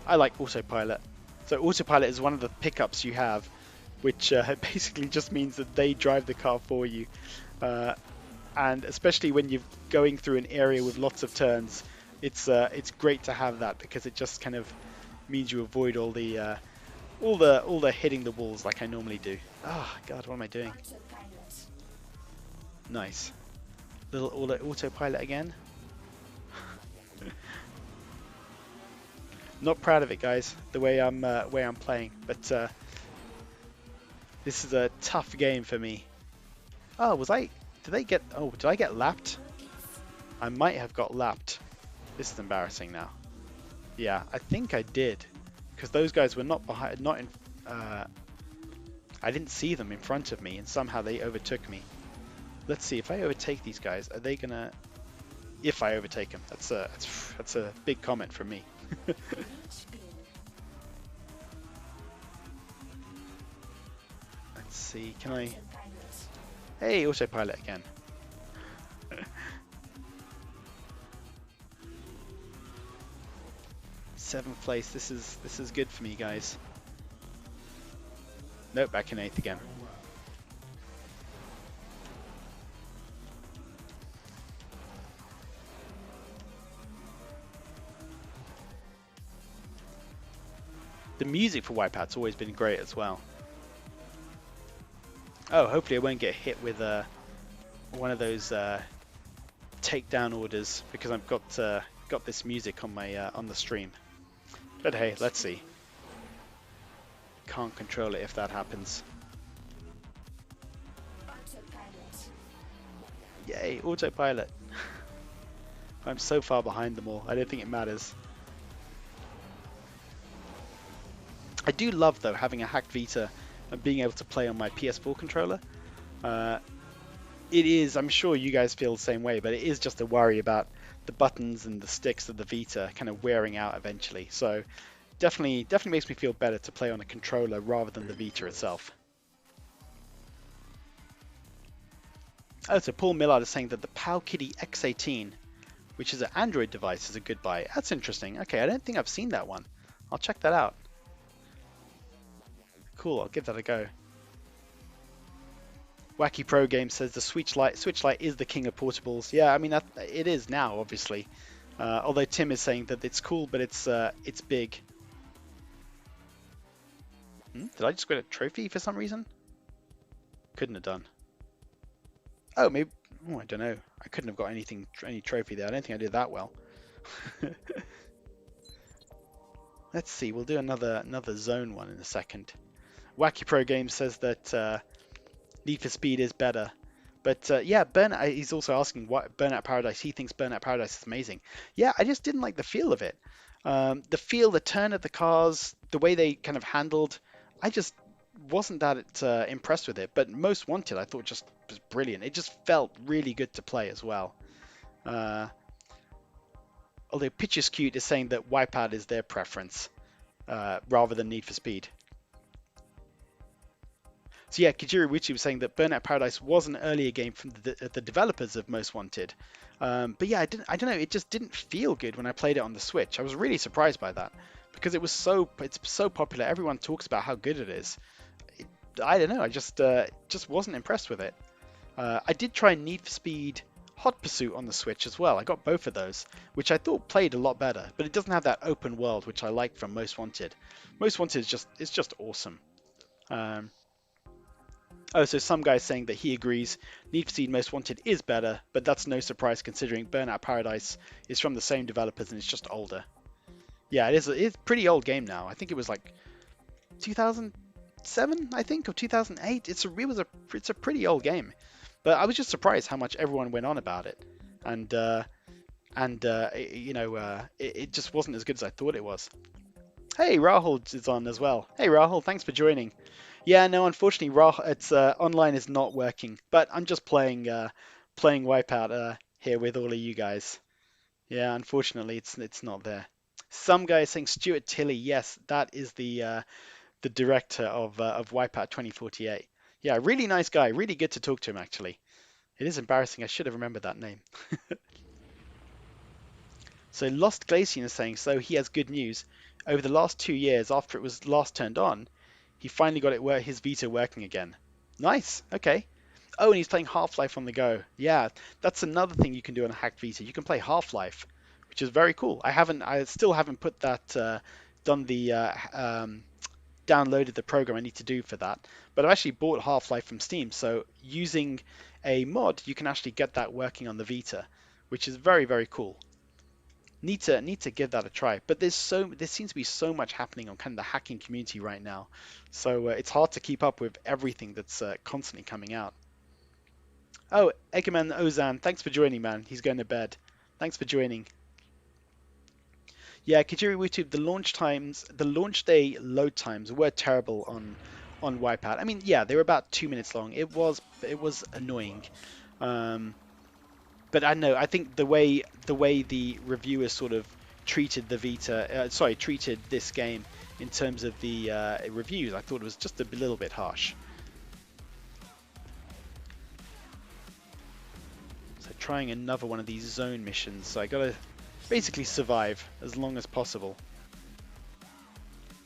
I like Autopilot. So Autopilot is one of the pickups you have, which basically just means that they drive the car for you. And especially when you're going through an area with lots of turns, it's great to have that, because it just kind of means you avoid all the hitting the walls like I normally do. Oh God, what am I doing? Nice. Little autopilot again. Not proud of it, guys, the way I'm playing, but this is a tough game for me. Oh, did I get lapped? I might have got lapped. This is embarrassing now. Yeah, I think I did, because those guys were not behind, I didn't see them in front of me, and somehow they overtook me. Let's see if I overtake these guys. Are they gonna? If I overtake them, that's a big comment from me. Let's see. Can I? Hey, autopilot again. 7th place. This is good for me, guys. Nope, back in 8th again. The music for Wipeout's always been great as well. Oh, hopefully I won't get hit with one of those takedown orders, because I've got this music on my on the stream. But hey, let's see. Can't control it if that happens. Yay, autopilot. I'm so far behind them all, I don't think it matters. I do love, though, having a hacked Vita and being able to play on my PS4 controller. It is, I'm sure you guys feel the same way, but it is just a worry about the buttons and the sticks of the Vita kind of wearing out eventually. So definitely makes me feel better to play on a controller rather than the Vita itself. Oh, so Paul Millard is saying that the Powkiddy X18, which is an Android device, is a good buy. That's interesting. Okay, I don't think I've seen that one. I'll check that out. Cool, I'll give that a go. Wacky Pro Game says the Switch Lite is the king of portables. Yeah, I mean it is now, obviously. Although Tim is saying that it's cool, but it's big. Did I just get a trophy for some reason? Couldn't have done. Oh, maybe. Oh, I don't know. I couldn't have got any trophy there. I don't think I did that well. Let's see. We'll do another zone one in a second. Wacky Pro Game says that Need for Speed is better. But yeah, Burnout, he's also asking what Burnout Paradise. He thinks Burnout Paradise is amazing. Yeah, I just didn't like the feel of it. The turn of the cars, the way they kind of handled, I just wasn't that impressed with it. But Most Wanted, I thought just was brilliant. It just felt really good to play as well. Although Pitches Cute is saying that Wipeout is their preference rather than Need for Speed. So yeah, Kajiri Wichi was saying that Burnout Paradise was an earlier game from the developers of Most Wanted. But yeah, I don't know, it just didn't feel good when I played it on the Switch. I was really surprised by that because it's so popular. Everyone talks about how good it is. I don't know, I just wasn't impressed with it. I did try Need for Speed Hot Pursuit on the Switch as well. I got both of those, which I thought played a lot better, but it doesn't have that open world which I like from Most Wanted. Most Wanted is just awesome. Um, Oh, so some guy's saying that he agrees Need for Speed Most Wanted is better, but that's no surprise considering Burnout Paradise is from the same developers and it's just older. Yeah, it's a pretty old game now. I think it was like 2007, I think, or 2008. It's a pretty old game, but I was just surprised how much everyone went on about it, and it just wasn't as good as I thought it was. Hey, Rahul is on as well. Hey, Rahul, thanks for joining. Yeah, no, unfortunately, it's online is not working, but I'm just playing Wipeout here with all of you guys. Yeah, unfortunately, it's not there. Some guy is saying Stuart Tilley. Yes, that is the director of Wipeout 2048. Yeah, really nice guy. Really good to talk to him, actually. It is embarrassing. I should have remembered that name. So Lost Glacian is saying, so he has good news. Over the last 2 years, after it was last turned on, he finally got his Vita working again. Nice. Okay. Oh, and he's playing Half-Life on the go. Yeah, that's another thing you can do on a hacked Vita. You can play Half-Life, which is very cool. I still haven't put that, done the, downloaded the program I need to do for that. But I've actually bought Half-Life from Steam, so using a mod, you can actually get that working on the Vita, which is very, very cool. Need to give that a try. But there seems to be so much happening on kind of the hacking community right now, so it's hard to keep up with everything that's constantly coming out. Oh, Eggerman Ozan, thanks for joining, man. He's going to bed. Thanks for joining. Yeah, Kajiri YouTube, the launch day load times were terrible on Wipeout. I mean, yeah, they were about 2 minutes long. It was annoying. But I know, I think the way the reviewers sort of treated the Vita, treated this game in terms of the reviews, I thought it was just a little bit harsh. So trying another one of these zone missions, so I gotta basically survive as long as possible.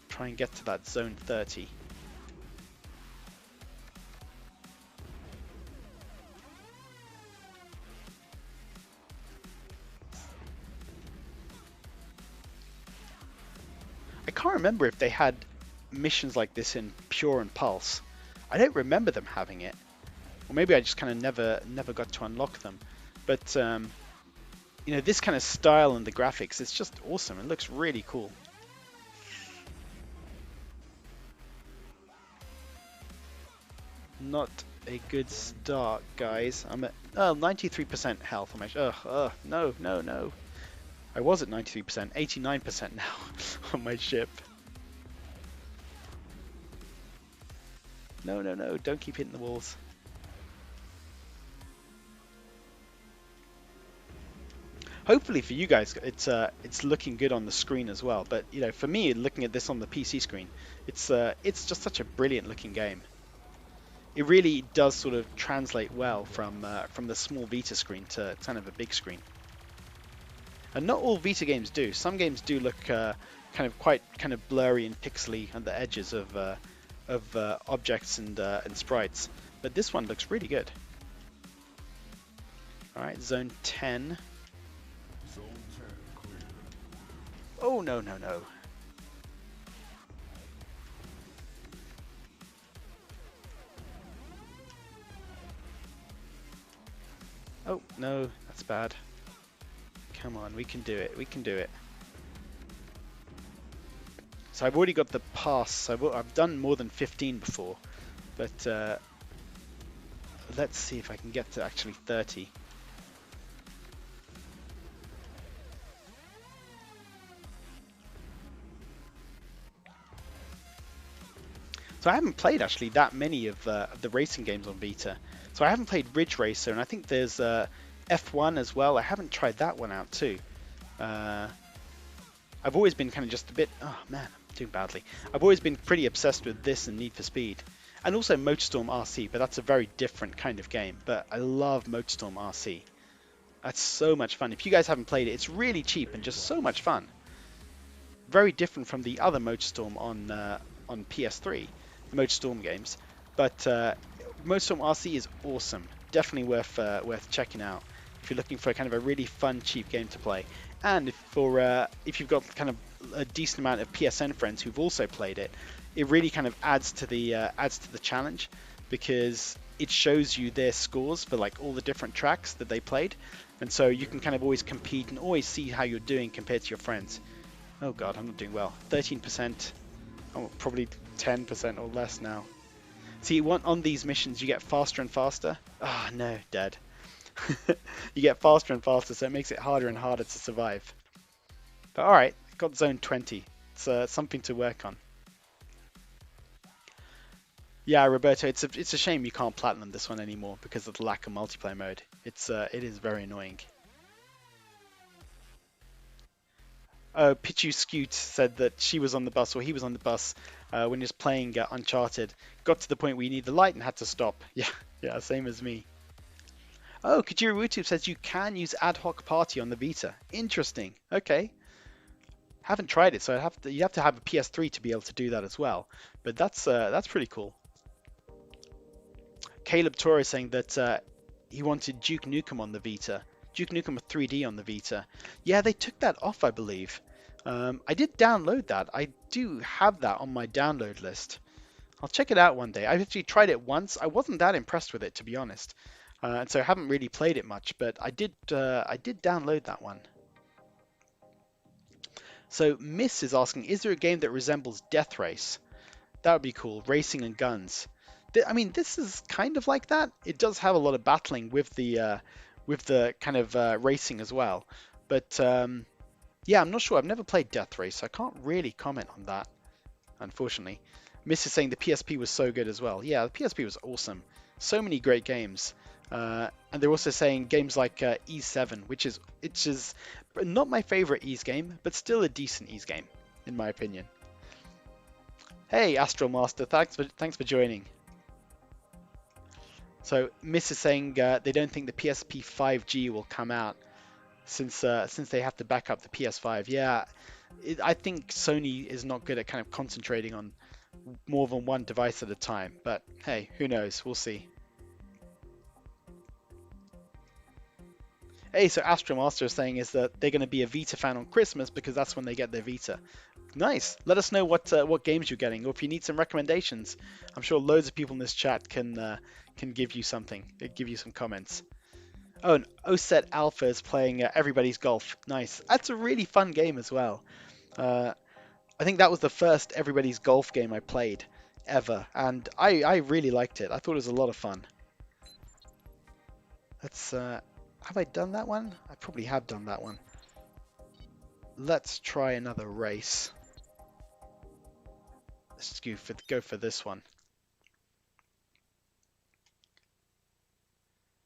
Try and get to that zone 30. I can't remember if they had missions like this in Pure and Pulse. I don't remember them having it. Or maybe I just kind of never got to unlock them. But you know, this kind of style and the graphics, it's just awesome. It looks really cool. Not a good start, guys. I'm at 93% health. No. I was at 93%, 89% now on my ship. No, don't keep hitting the walls. Hopefully for you guys, it's looking good on the screen as well. But you know, for me, looking at this on the PC screen, it's just such a brilliant looking game. It really does sort of translate well from the small Vita screen to kind of a big screen. And not all Vita games do. Some games do look kind of blurry and pixely on the edges of objects and sprites, but this one looks really good. All right, zone 10. Oh no. Oh no, that's bad. Come on, we can do it. So I've already got the pass. I've done more than 15 before, but let's see if I can get to actually 30. So I haven't played actually that many of the racing games on Vita. So I haven't played Ridge Racer, and I think there's F1 as well. I haven't tried that one out too. I've always been kind of just a bit, oh man, I'm doing badly. I've always been pretty obsessed with this and Need for Speed. And also Motorstorm RC, but that's a very different kind of game. But I love Motorstorm RC. That's so much fun. If you guys haven't played it, it's really cheap and just so much fun. Very different from the other Motorstorm on PS3, the Motorstorm games. But Motorstorm RC is awesome. Definitely worth checking out if you're looking for kind of a really fun, cheap game to play. And if you've got kind of a decent amount of PSN friends who've also played it, it really kind of adds to the challenge, because it shows you their scores for like all the different tracks that they played, and so you can kind of always compete and always see how you're doing compared to your friends. Oh god, I'm not doing well. 13%. Oh, probably 10% or less now. See, on these missions you get faster and faster. Ah, oh, no, dead. You get faster and faster, so it makes it harder and harder to survive. But alright, got zone 20. It's something to work on. Yeah, Roberto, it's a shame you can't platinum this one anymore because of the lack of multiplayer mode. It is very annoying. Pichu Scoot said that she was on the bus, or he was on the bus when he was playing Uncharted. Got to the point where you need the light and had to stop. Yeah, same as me. Oh, Kajira YouTube says you can use ad hoc party on the Vita. Interesting. Okay. Haven't tried it, so you have to have a PS3 to be able to do that as well. But that's pretty cool. Caleb Torres saying that he wanted Duke Nukem on the Vita. Duke Nukem with 3D on the Vita. Yeah, they took that off, I believe. I did download that. I do have that on my download list. I'll check it out one day. I actually tried it once. I wasn't that impressed with it, to be honest. And so I haven't really played it much, but I did download that one. So Miss is asking, is there a game that resembles Death Race? That would be cool. Racing and guns. I mean, this is kind of like that. It does have a lot of battling with the kind of racing as well. But yeah, I'm not sure. I've never played Death Race, so I can't really comment on that, unfortunately. Miss is saying the PSP was so good as well. Yeah, the PSP was awesome. So many great games. And they're also saying games like E7, which is not my favorite Ys game, but still a decent Ys game, in my opinion. Hey, Astral Master, thanks for joining. So Miss is saying they don't think the PSP 5G will come out since they have to back up the PS5. Yeah, I think Sony is not good at kind of concentrating on more than one device at a time. But hey, who knows? We'll see. Hey, so Astro Master is saying is that they're going to be a Vita fan on Christmas because that's when they get their Vita. Nice. Let us know what games you're getting, or if you need some recommendations. I'm sure loads of people in this chat can give you something, give you some comments. Oh, and Oset Alpha is playing Everybody's Golf. Nice. That's a really fun game as well. I think that was the first Everybody's Golf game I played ever, and I really liked it. I thought it was a lot of fun. Let's have I done that one? I probably have done that one. Let's try another race. Let's go for this one.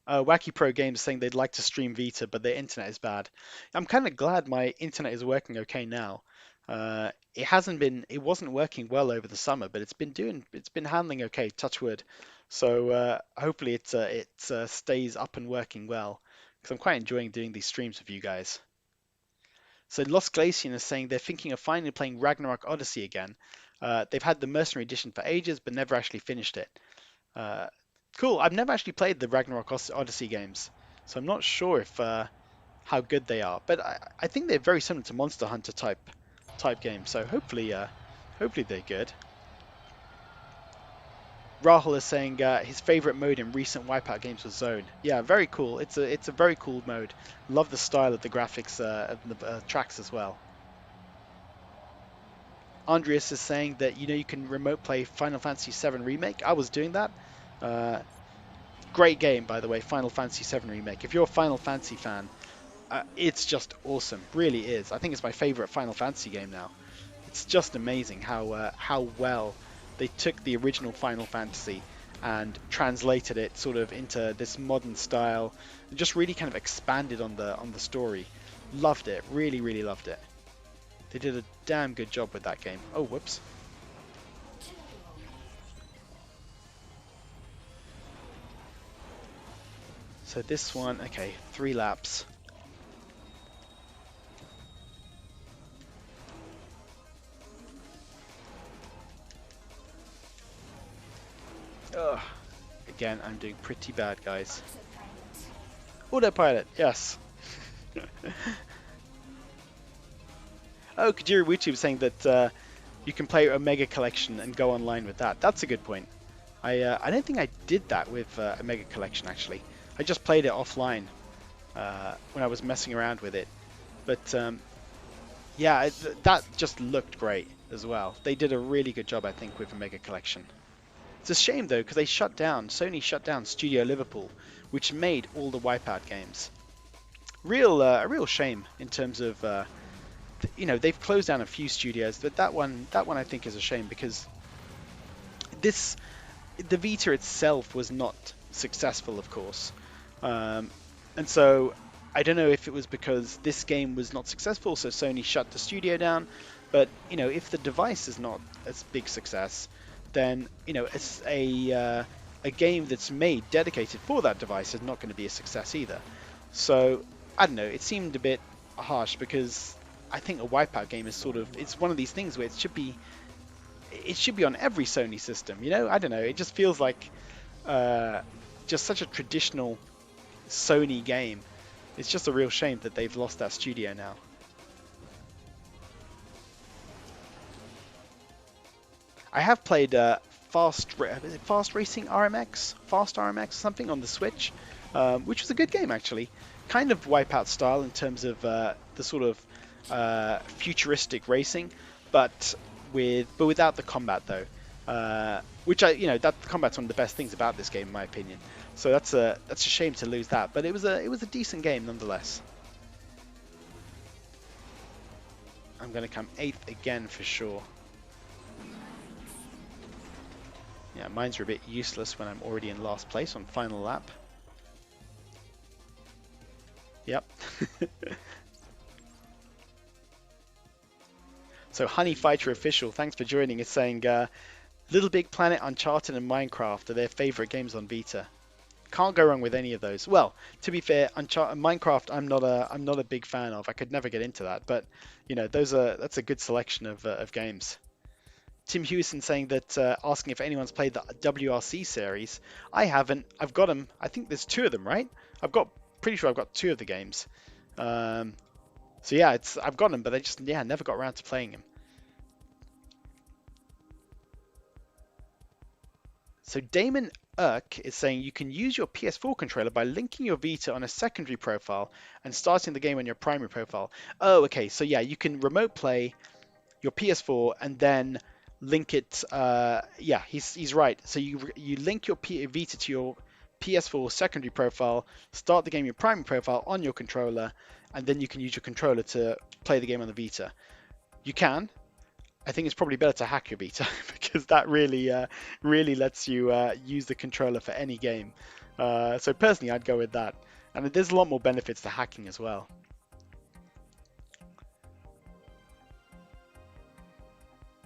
Wacky Pro Games saying they'd like to stream Vita, but their internet is bad. I'm kind of glad my internet is working okay now. It wasn't working well over the summer, but it's been handling okay, touch wood. So hopefully it stays up and working well, because I'm quite enjoying doing these streams with you guys. So Lost Glacian is saying they're thinking of finally playing Ragnarok Odyssey again. They've had the Mercenary Edition for ages, but never actually finished it. Cool. I've never actually played the Ragnarok Odyssey games, so I'm not sure if how good they are. But I think they're very similar to Monster Hunter type games. So hopefully they're good. Rahul is saying his favorite mode in recent Wipeout games was Zone. Yeah, very cool. It's a very cool mode. Love the style of the graphics of the tracks as well. Andreas is saying that you can remote play Final Fantasy VII Remake. I was doing that. Great game, by the way, Final Fantasy VII Remake. If you're a Final Fantasy fan, it's just awesome. Really is. I think it's my favorite Final Fantasy game now. It's just amazing how well they took the original Final Fantasy and translated it sort of into this modern style, and just really kind of expanded on the story. Loved it. Really, really loved it. They did a damn good job with that game. Oh, whoops. So this one, okay, 3 laps. Ugh. Again, I'm doing pretty bad, guys. Autopilot, yes. Oh, Kajiri Wuchi was saying that you can play Omega Collection and go online with that. That's a good point. I don't think I did that with Omega Collection, actually. I just played it offline when I was messing around with it. But yeah, that just looked great as well. They did a really good job, I think, with Omega Collection. It's a shame, though, because Sony shut down Studio Liverpool, which made all the Wipeout games. A real shame in terms of, you know, they've closed down a few studios, but that one I think is a shame because the Vita itself was not successful, of course, and so I don't know if it was because this game was not successful, so Sony shut the studio down. But you know, if the device is not a big success, then you know, it's a game that's made dedicated for that device is not going to be a success either. So I don't know. It seemed a bit harsh because I think a Wipeout game is sort of it's one of these things where it should be on every Sony system. You know, I don't know. It just feels like uh, just such a traditional Sony game. It's just a real shame that they've lost that studio now. I have played Fast Racing RMX, Fast RMX something on the Switch, which was a good game actually. Kind of Wipeout style in terms of the sort of futuristic racing, but without the combat though. Which that combat's one of the best things about this game in my opinion. So that's a shame to lose that, but it was a decent game nonetheless. I'm going to come 8th again for sure. Yeah, mines are a bit useless when I'm already in last place on final lap. Yep. So Honey Fighter Official, thanks for joining, is saying Little Big Planet, Uncharted and Minecraft are their favorite games on Vita. Can't go wrong with any of those. Well, to be fair, Minecraft I'm not a big fan of. I could never get into that, but you know, that's a good selection of games. Tim Hewson saying that asking if anyone's played the WRC series. I haven't. I've got them. I think there's 2 of them, right? Pretty sure I've got 2 of the games. So yeah, I've got them, but I just never got around to playing them. So Damon Irk is saying you can use your PS4 controller by linking your Vita on a secondary profile and starting the game on your primary profile. Oh, okay. So yeah, you can remote play your PS4 and then link it. Yeah, he's right. So you link your Vita to your PS4 secondary profile, start the game your primary profile on your controller, and then you can use your controller to play the game on the Vita. You can. I think it's probably better to hack your Vita because that really lets you use the controller for any game. So personally, I'd go with that. And there's a lot more benefits to hacking as well.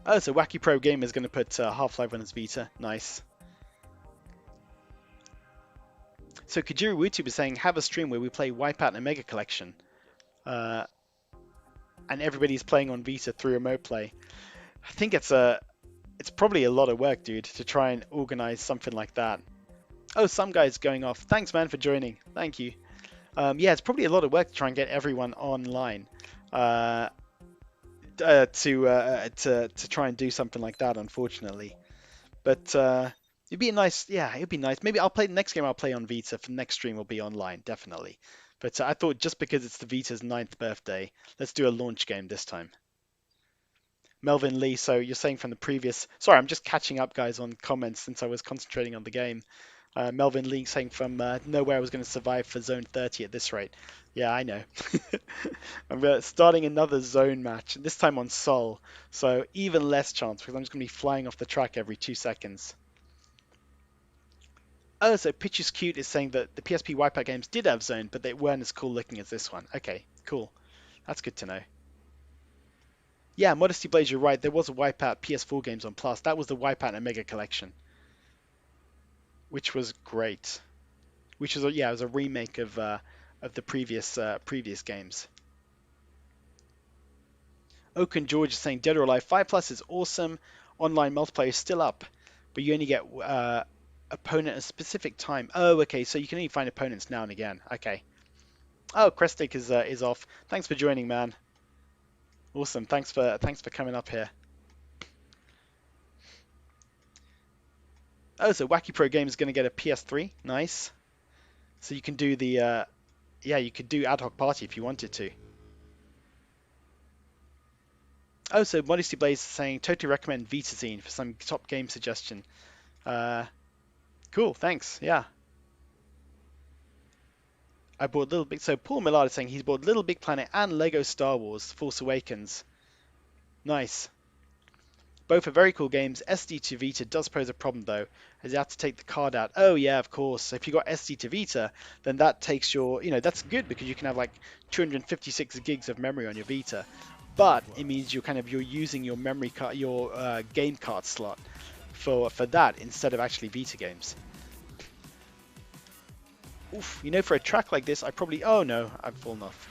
Oh, so Wacky Pro Gamer is going to put Half-Life on his Vita. Nice. So Kajiri Wutube is saying, have a stream where we play Wipeout and Omega Collection. And everybody's playing on Vita through remote play. I think it's probably a lot of work, dude, to try and organize something like that. Oh, some guy's going off. Thanks, man, for joining. Thank you. Yeah, it's probably a lot of work to try and get everyone online to try and do something like that, unfortunately. But it'd be nice. Yeah, it'd be nice. Maybe I'll play the next game. I'll play on Vita. For the next stream, will be online, definitely. But I thought just because it's the Vita's 9th birthday, let's do a launch game this time. Melvin Lee, so you're saying from the previous... Sorry, I'm just catching up, guys, on comments since I was concentrating on the game. Melvin Lee saying from nowhere I was going to survive for Zone 30 at this rate. Yeah, I know. I'm starting another Zone match, this time on Sol. So even less chance because I'm just going to be flying off the track every 2 seconds. Oh, so Pitches Cute is saying that the PSP Wipeout games did have Zone, but they weren't as cool looking as this one. Okay, cool. That's good to know. Yeah, Modesty Blaze, you're right. There was a Wipeout PS4 games on Plus. That was the Wipeout and Omega Collection, which was great. which is yeah, it was a remake of the previous games. Oak and George is saying Dead or Alive 5 Plus is awesome. Online multiplayer is still up, but you only get opponent at a specific time. Oh, okay, so you can only find opponents now and again. Okay. Oh, Crestic is off. Thanks for joining, man. Awesome. Thanks for coming up here. Oh, so Wacky Pro Games is going to get a PS3. Nice. So you can do the yeah, you could do ad hoc party if you wanted to. Oh, so Modesty Blaze is saying totally recommend VitaZine for some top game suggestion. Cool, thanks. Yeah. I bought Little Big. So Paul Millard is saying he's bought Little Big Planet and Lego Star Wars Force Awakens. Nice. Both are very cool games. SD to Vita does pose a problem though, as you have to take the card out. Oh yeah, of course. So if you got SD to Vita, then that takes your, that's good because you can have like 256 gigs of memory on your Vita. But it means you're using your memory card, your game card slot for that instead of actually Vita games. Oof, for a track like this, I probably, oh no, I've fallen off.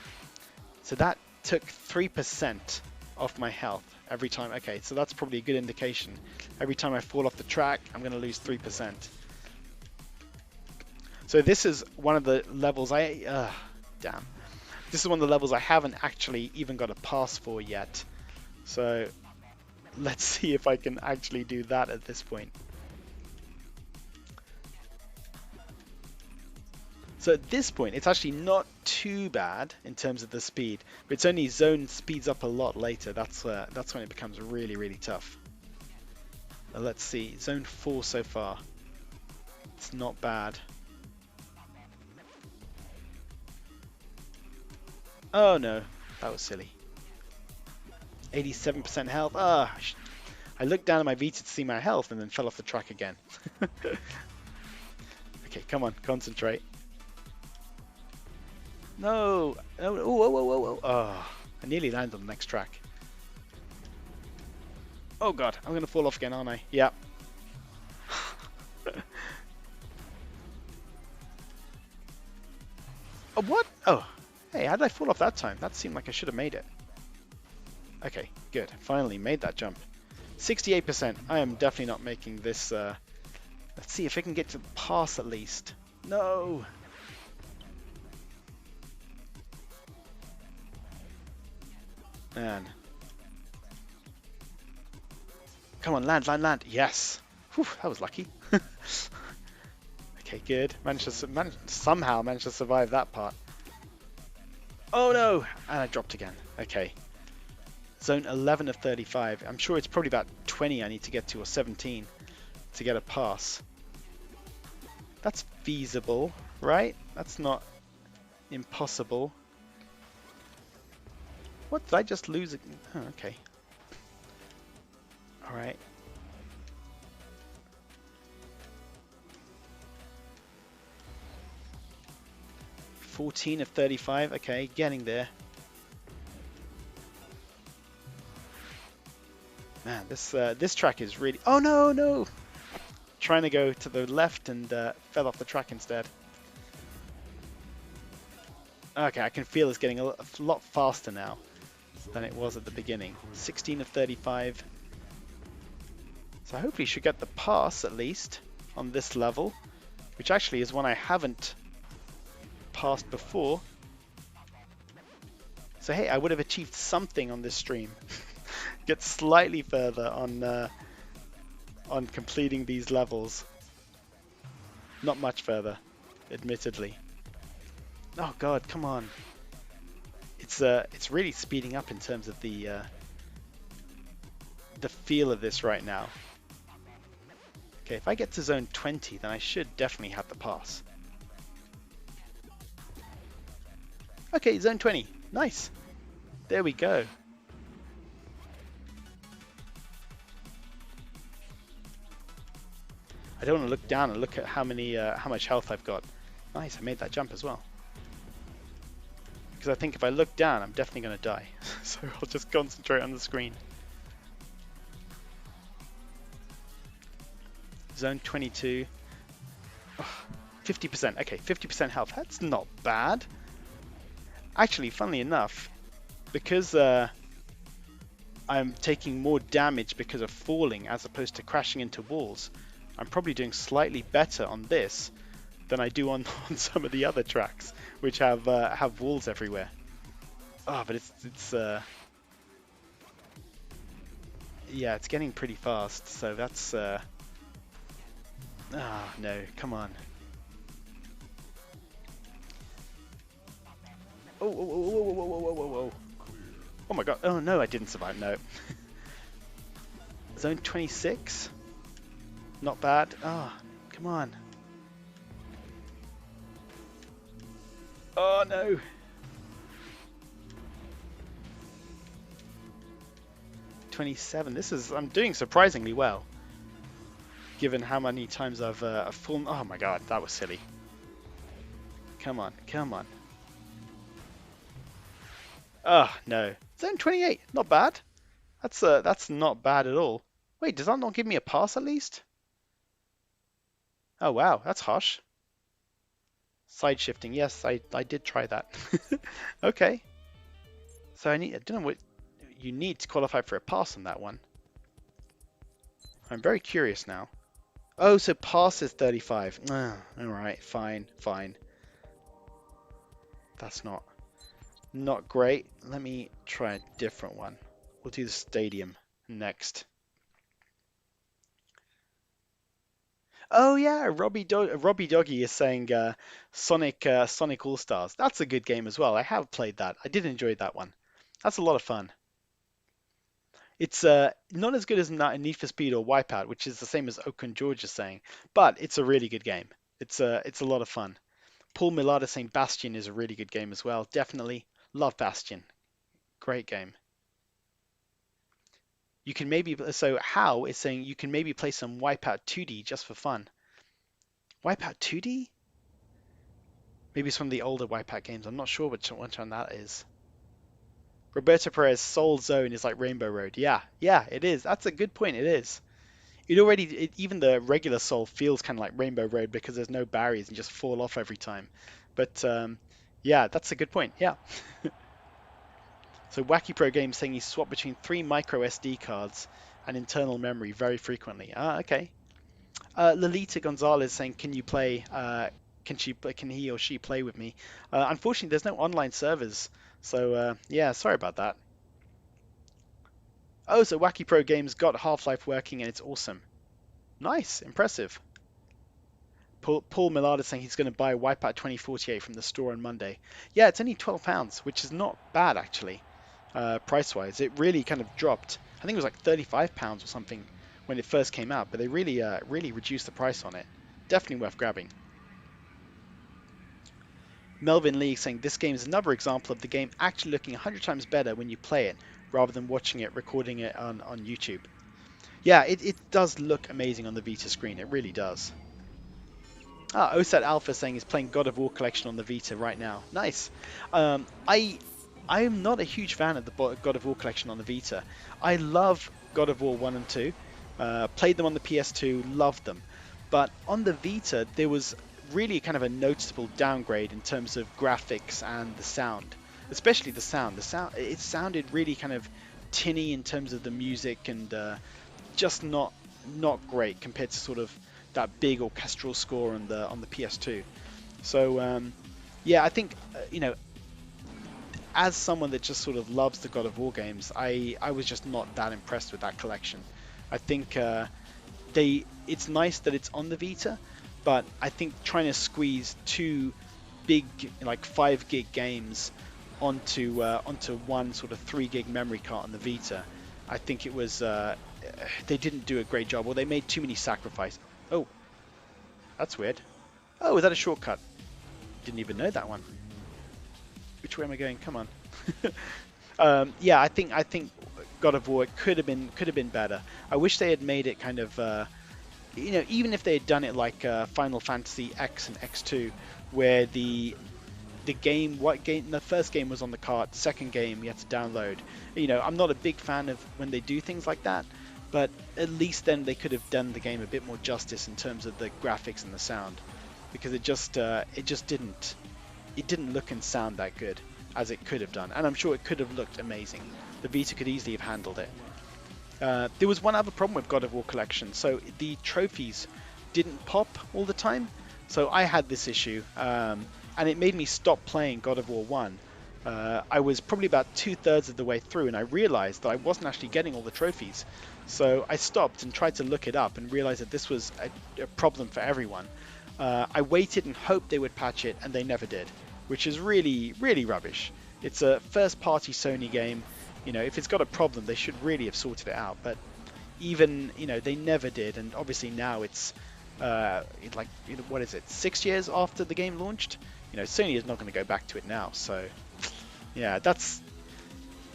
So that took 3% off my health every time. Okay, so that's probably a good indication. Every time I fall off the track, I'm going to lose 3%. So this is one of the levels damn. This is one of the levels I haven't actually even got a pass for yet. So let's see if I can actually do that at this point. So at this point, it's actually not too bad in terms of the speed, but it's only zone speeds up a lot later. That's when it becomes really, really tough. Let's see, zone 4 so far. It's not bad. Oh no, that was silly. 87% health. I looked down at my Vita to see my health and then fell off the track again. Okay, come on, concentrate. No! Oh, whoa, whoa, whoa, whoa. Oh, I nearly landed on the next track. Oh god, I'm going to fall off again, aren't I? Yeah. Oh, what? Oh, hey, how did I fall off that time? That seemed like I should have made it. Okay, good. Finally made that jump. 68%. I am definitely not making this. Let's see if I can get to the pass at least. No! Man. Come on, land, land, land. Yes. Whew, that was lucky. Okay, good. Somehow managed to survive that part. Oh no! And I dropped again. Okay. Zone 11 of 35. I'm sure it's probably about 20 I need to get to, or 17, to get a pass. That's feasible, right? That's not impossible. What, did I just lose? Oh, okay. Alright. $14 of 35. Okay, getting there. Man, this track is really... Oh, no, no! Trying to go to the left and fell off the track instead. Okay, I can feel it's getting a lot faster now than it was at the beginning. 16 of 35. So I hopefully should get the pass at least on this level, which actually is one I haven't passed before. So hey, I would have achieved something on this stream. Get slightly further on completing these levels. Not much further, admittedly. Oh god, come on. It's really speeding up in terms of the feel of this right now. Okay, if I get to zone 20, then I should definitely have the pass. Okay, zone 20. Nice. There we go. I don't want to look down and look at how much health I've got. Nice, I made that jump as well. Because I think if I look down, I'm definitely going to die. So I'll just concentrate on the screen. Zone 22. Oh, 50%. Okay, 50% health. That's not bad. Actually, funnily enough, because I'm taking more damage because of falling as opposed to crashing into walls, I'm probably doing slightly better on this than I do on, on some of the other tracks, which have walls everywhere. Oh, but it's yeah, it's getting pretty fast. So that's no, come on. Oh, whoa, whoa, whoa, whoa, whoa, whoa, whoa, whoa. Oh my god. Oh no, I didn't survive. No. Zone 26. Not bad. Ah, oh, come on. Oh no. This is, I'm doing surprisingly well, given how many times I've fallen. Oh my god, that was silly. Come on, come on. Oh no, zone 28, not bad. That's not bad at all. Wait, does that not give me a pass at least? Oh wow, that's harsh. Side shifting, yes, I did try that. Okay, so I don't know what you need to qualify for a pass on that one. I'm very curious now. Oh, so pass is 35. All right, fine, fine. That's not great. Let me try a different one. We'll do the stadium next. Oh yeah, Robbie Doggy is saying Sonic All Stars. That's a good game as well. I have played that. I did enjoy that one. That's a lot of fun. It's not as good as Need for Speed or Wipeout, which is the same as Oakland George is saying, but it's a really good game. It's a lot of fun. Paul Millard is saying Bastion is a really good game as well. Definitely love Bastion. Great game. You can maybe, so How is saying you can maybe play some Wipeout 2D just for fun. Wipeout 2D? Maybe it's one of the older Wipeout games. I'm not sure which one that is. Roberto Perez, Soul Zone is like Rainbow Road. Yeah, yeah, it is. That's a good point. It is. Even the regular Soul feels kind of like Rainbow Road because there's no barriers and just fall off every time. But yeah, that's a good point. Yeah. So Wacky Pro Games saying he swapped between 3 micro SD cards and internal memory very frequently. Ah, okay. Lolita Gonzalez saying, can you play? Can he or she play with me? Unfortunately, there's no online servers, so yeah, sorry about that. Oh, so Wacky Pro Games got Half-Life working and it's awesome. Nice, impressive. Paul Millard is saying he's going to buy Wipeout 2048 from the store on Monday. Yeah, it's only £12, which is not bad actually, price-wise. It really kind of dropped. I think it was like £35 or something when it first came out, but they really reduced the price on it. Definitely worth grabbing. Melvin Lee saying this game is another example of the game actually looking 100 times better when you play it rather than watching it, recording it on YouTube. Yeah, it does look amazing on the Vita screen. It really does. Ah, Osat Alpha saying he's playing God of War Collection on the Vita right now. Nice. I am not a huge fan of the God of War Collection on the Vita. I love God of War 1 and 2. Played them on the PS2, loved them. But on the Vita, there was really kind of a noticeable downgrade in terms of graphics and the sound. Especially the sound. It sounded really kind of tinny in terms of the music and just not great compared to sort of that big orchestral score on the PS2. So yeah, I think as someone that just sort of loves the God of War games, I was just not that impressed with that collection. I think it's nice that it's on the Vita, but I think trying to squeeze 2 big like 5 gig games onto one sort of 3 gig memory card on the Vita, I think it was they didn't do a great job, or they made too many sacrifices. Oh, that's weird. Oh, is that a shortcut? Didn't even know that one. Which way am I going? Come on. Yeah, I think God of War could have been better. I wish they had made it kind of even if they had done it like Final Fantasy X and X2, where the first game was on the cart, the second game you had to download. I'm not a big fan of when they do things like that, but at least then they could have done the game a bit more justice in terms of the graphics and the sound. because it just didn't look and sound that good as it could have done, and I'm sure it could have looked amazing. The Vita could easily have handled it. There was one other problem with God of War Collection, so the trophies didn't pop all the time. So I had this issue, and it made me stop playing God of War 1. I was probably about 2/3 of the way through, and I realized that I wasn't actually getting all the trophies. So I stopped and tried to look it up and realized that this was a problem for everyone. I waited and hoped they would patch it, and they never did, which is really, really rubbish. It's a first-party Sony game. You know, if it's got a problem, they should really have sorted it out. But even, you know, they never did. And obviously now it's like, you know, what is it, 6 years after the game launched? You know, Sony is not going to go back to it now. So yeah, that's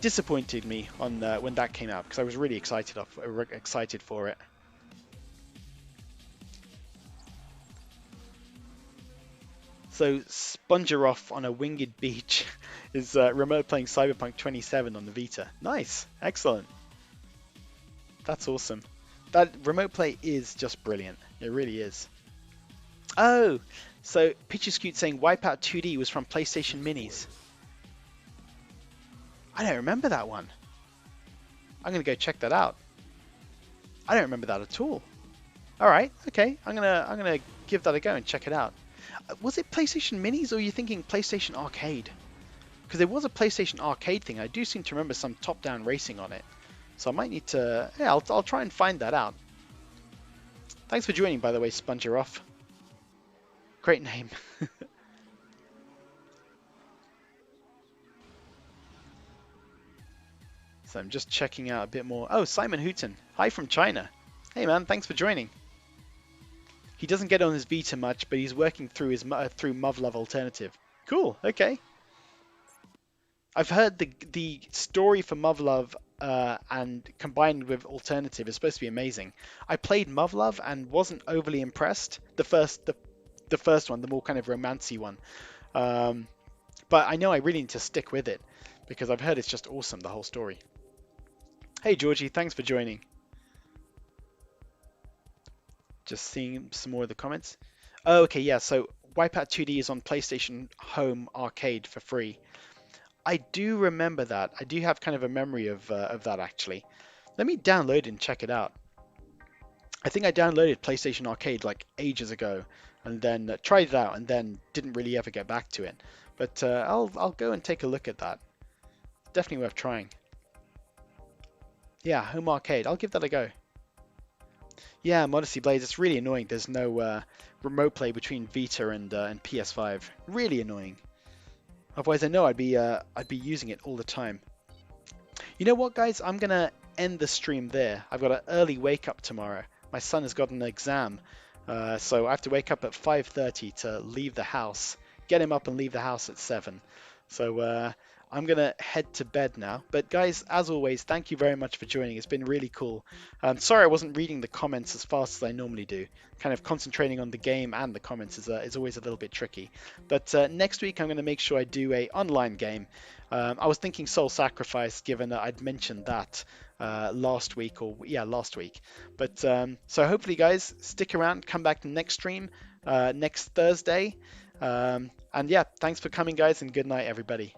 disappointed me on when that came out, because I was really excited for it. So Sponger off on a winged beach is remote playing Cyberpunk 27 on the Vita. Nice, excellent. That's awesome. That remote play is just brilliant. It really is. Oh, so Pitchy Scoot saying Wipeout 2D was from PlayStation Minis. I don't remember that one. I'm gonna go check that out. I don't remember that at all. All right, okay. I'm gonna give that a go and check it out. Was it PlayStation Minis, or are you thinking PlayStation Arcade? Because there was a PlayStation Arcade thing. I do seem to remember some top-down racing on it. So I might need to... Yeah, I'll try and find that out. Thanks for joining, by the way, Sponger off. Great name. So I'm just checking out a bit more. Oh, Simon Hooton. Hi from China. Hey, man. Thanks for joining. He doesn't get on his Vita much, but he's working through his through Muv-Luv Alternative. Cool. Okay. I've heard the story for Muv-Luv and combined with Alternative is supposed to be amazing. I played Muv-Luv and wasn't overly impressed. The first one, the more kind of romancy one. But I know I really need to stick with it because I've heard it's just awesome, the whole story. Hey Georgie, thanks for joining. Just seeing some more of the comments. Oh, okay, yeah, so Wipeout 2D is on PlayStation Home Arcade for free. I do remember that. I do have kind of a memory of that, actually. Let me download it and check it out. I think I downloaded PlayStation Arcade like ages ago and then tried it out and then didn't really ever get back to it. But I'll go and take a look at that. Definitely worth trying. Yeah, Home Arcade. I'll give that a go. Yeah, Modesty Blaze. It's really annoying. There's no remote play between Vita and PS5. Really annoying. Otherwise, I know I'd be using it all the time. You know what, guys? I'm gonna end the stream there. I've got an early wake up tomorrow. My son has got an exam, so I have to wake up at 5:30 to leave the house. Get him up and leave the house at 7. So I'm gonna head to bed now. But guys, as always, thank you very much for joining. It's been really cool. Sorry I wasn't reading the comments as fast as I normally do. Kind of concentrating on the game and the comments is always a little bit tricky. But next week I'm going to make sure I do a online game. I was thinking Soul Sacrifice, given that I'd mentioned that last week. But so hopefully, guys, stick around. Come back next stream next Thursday. And yeah, thanks for coming, guys, and good night, everybody.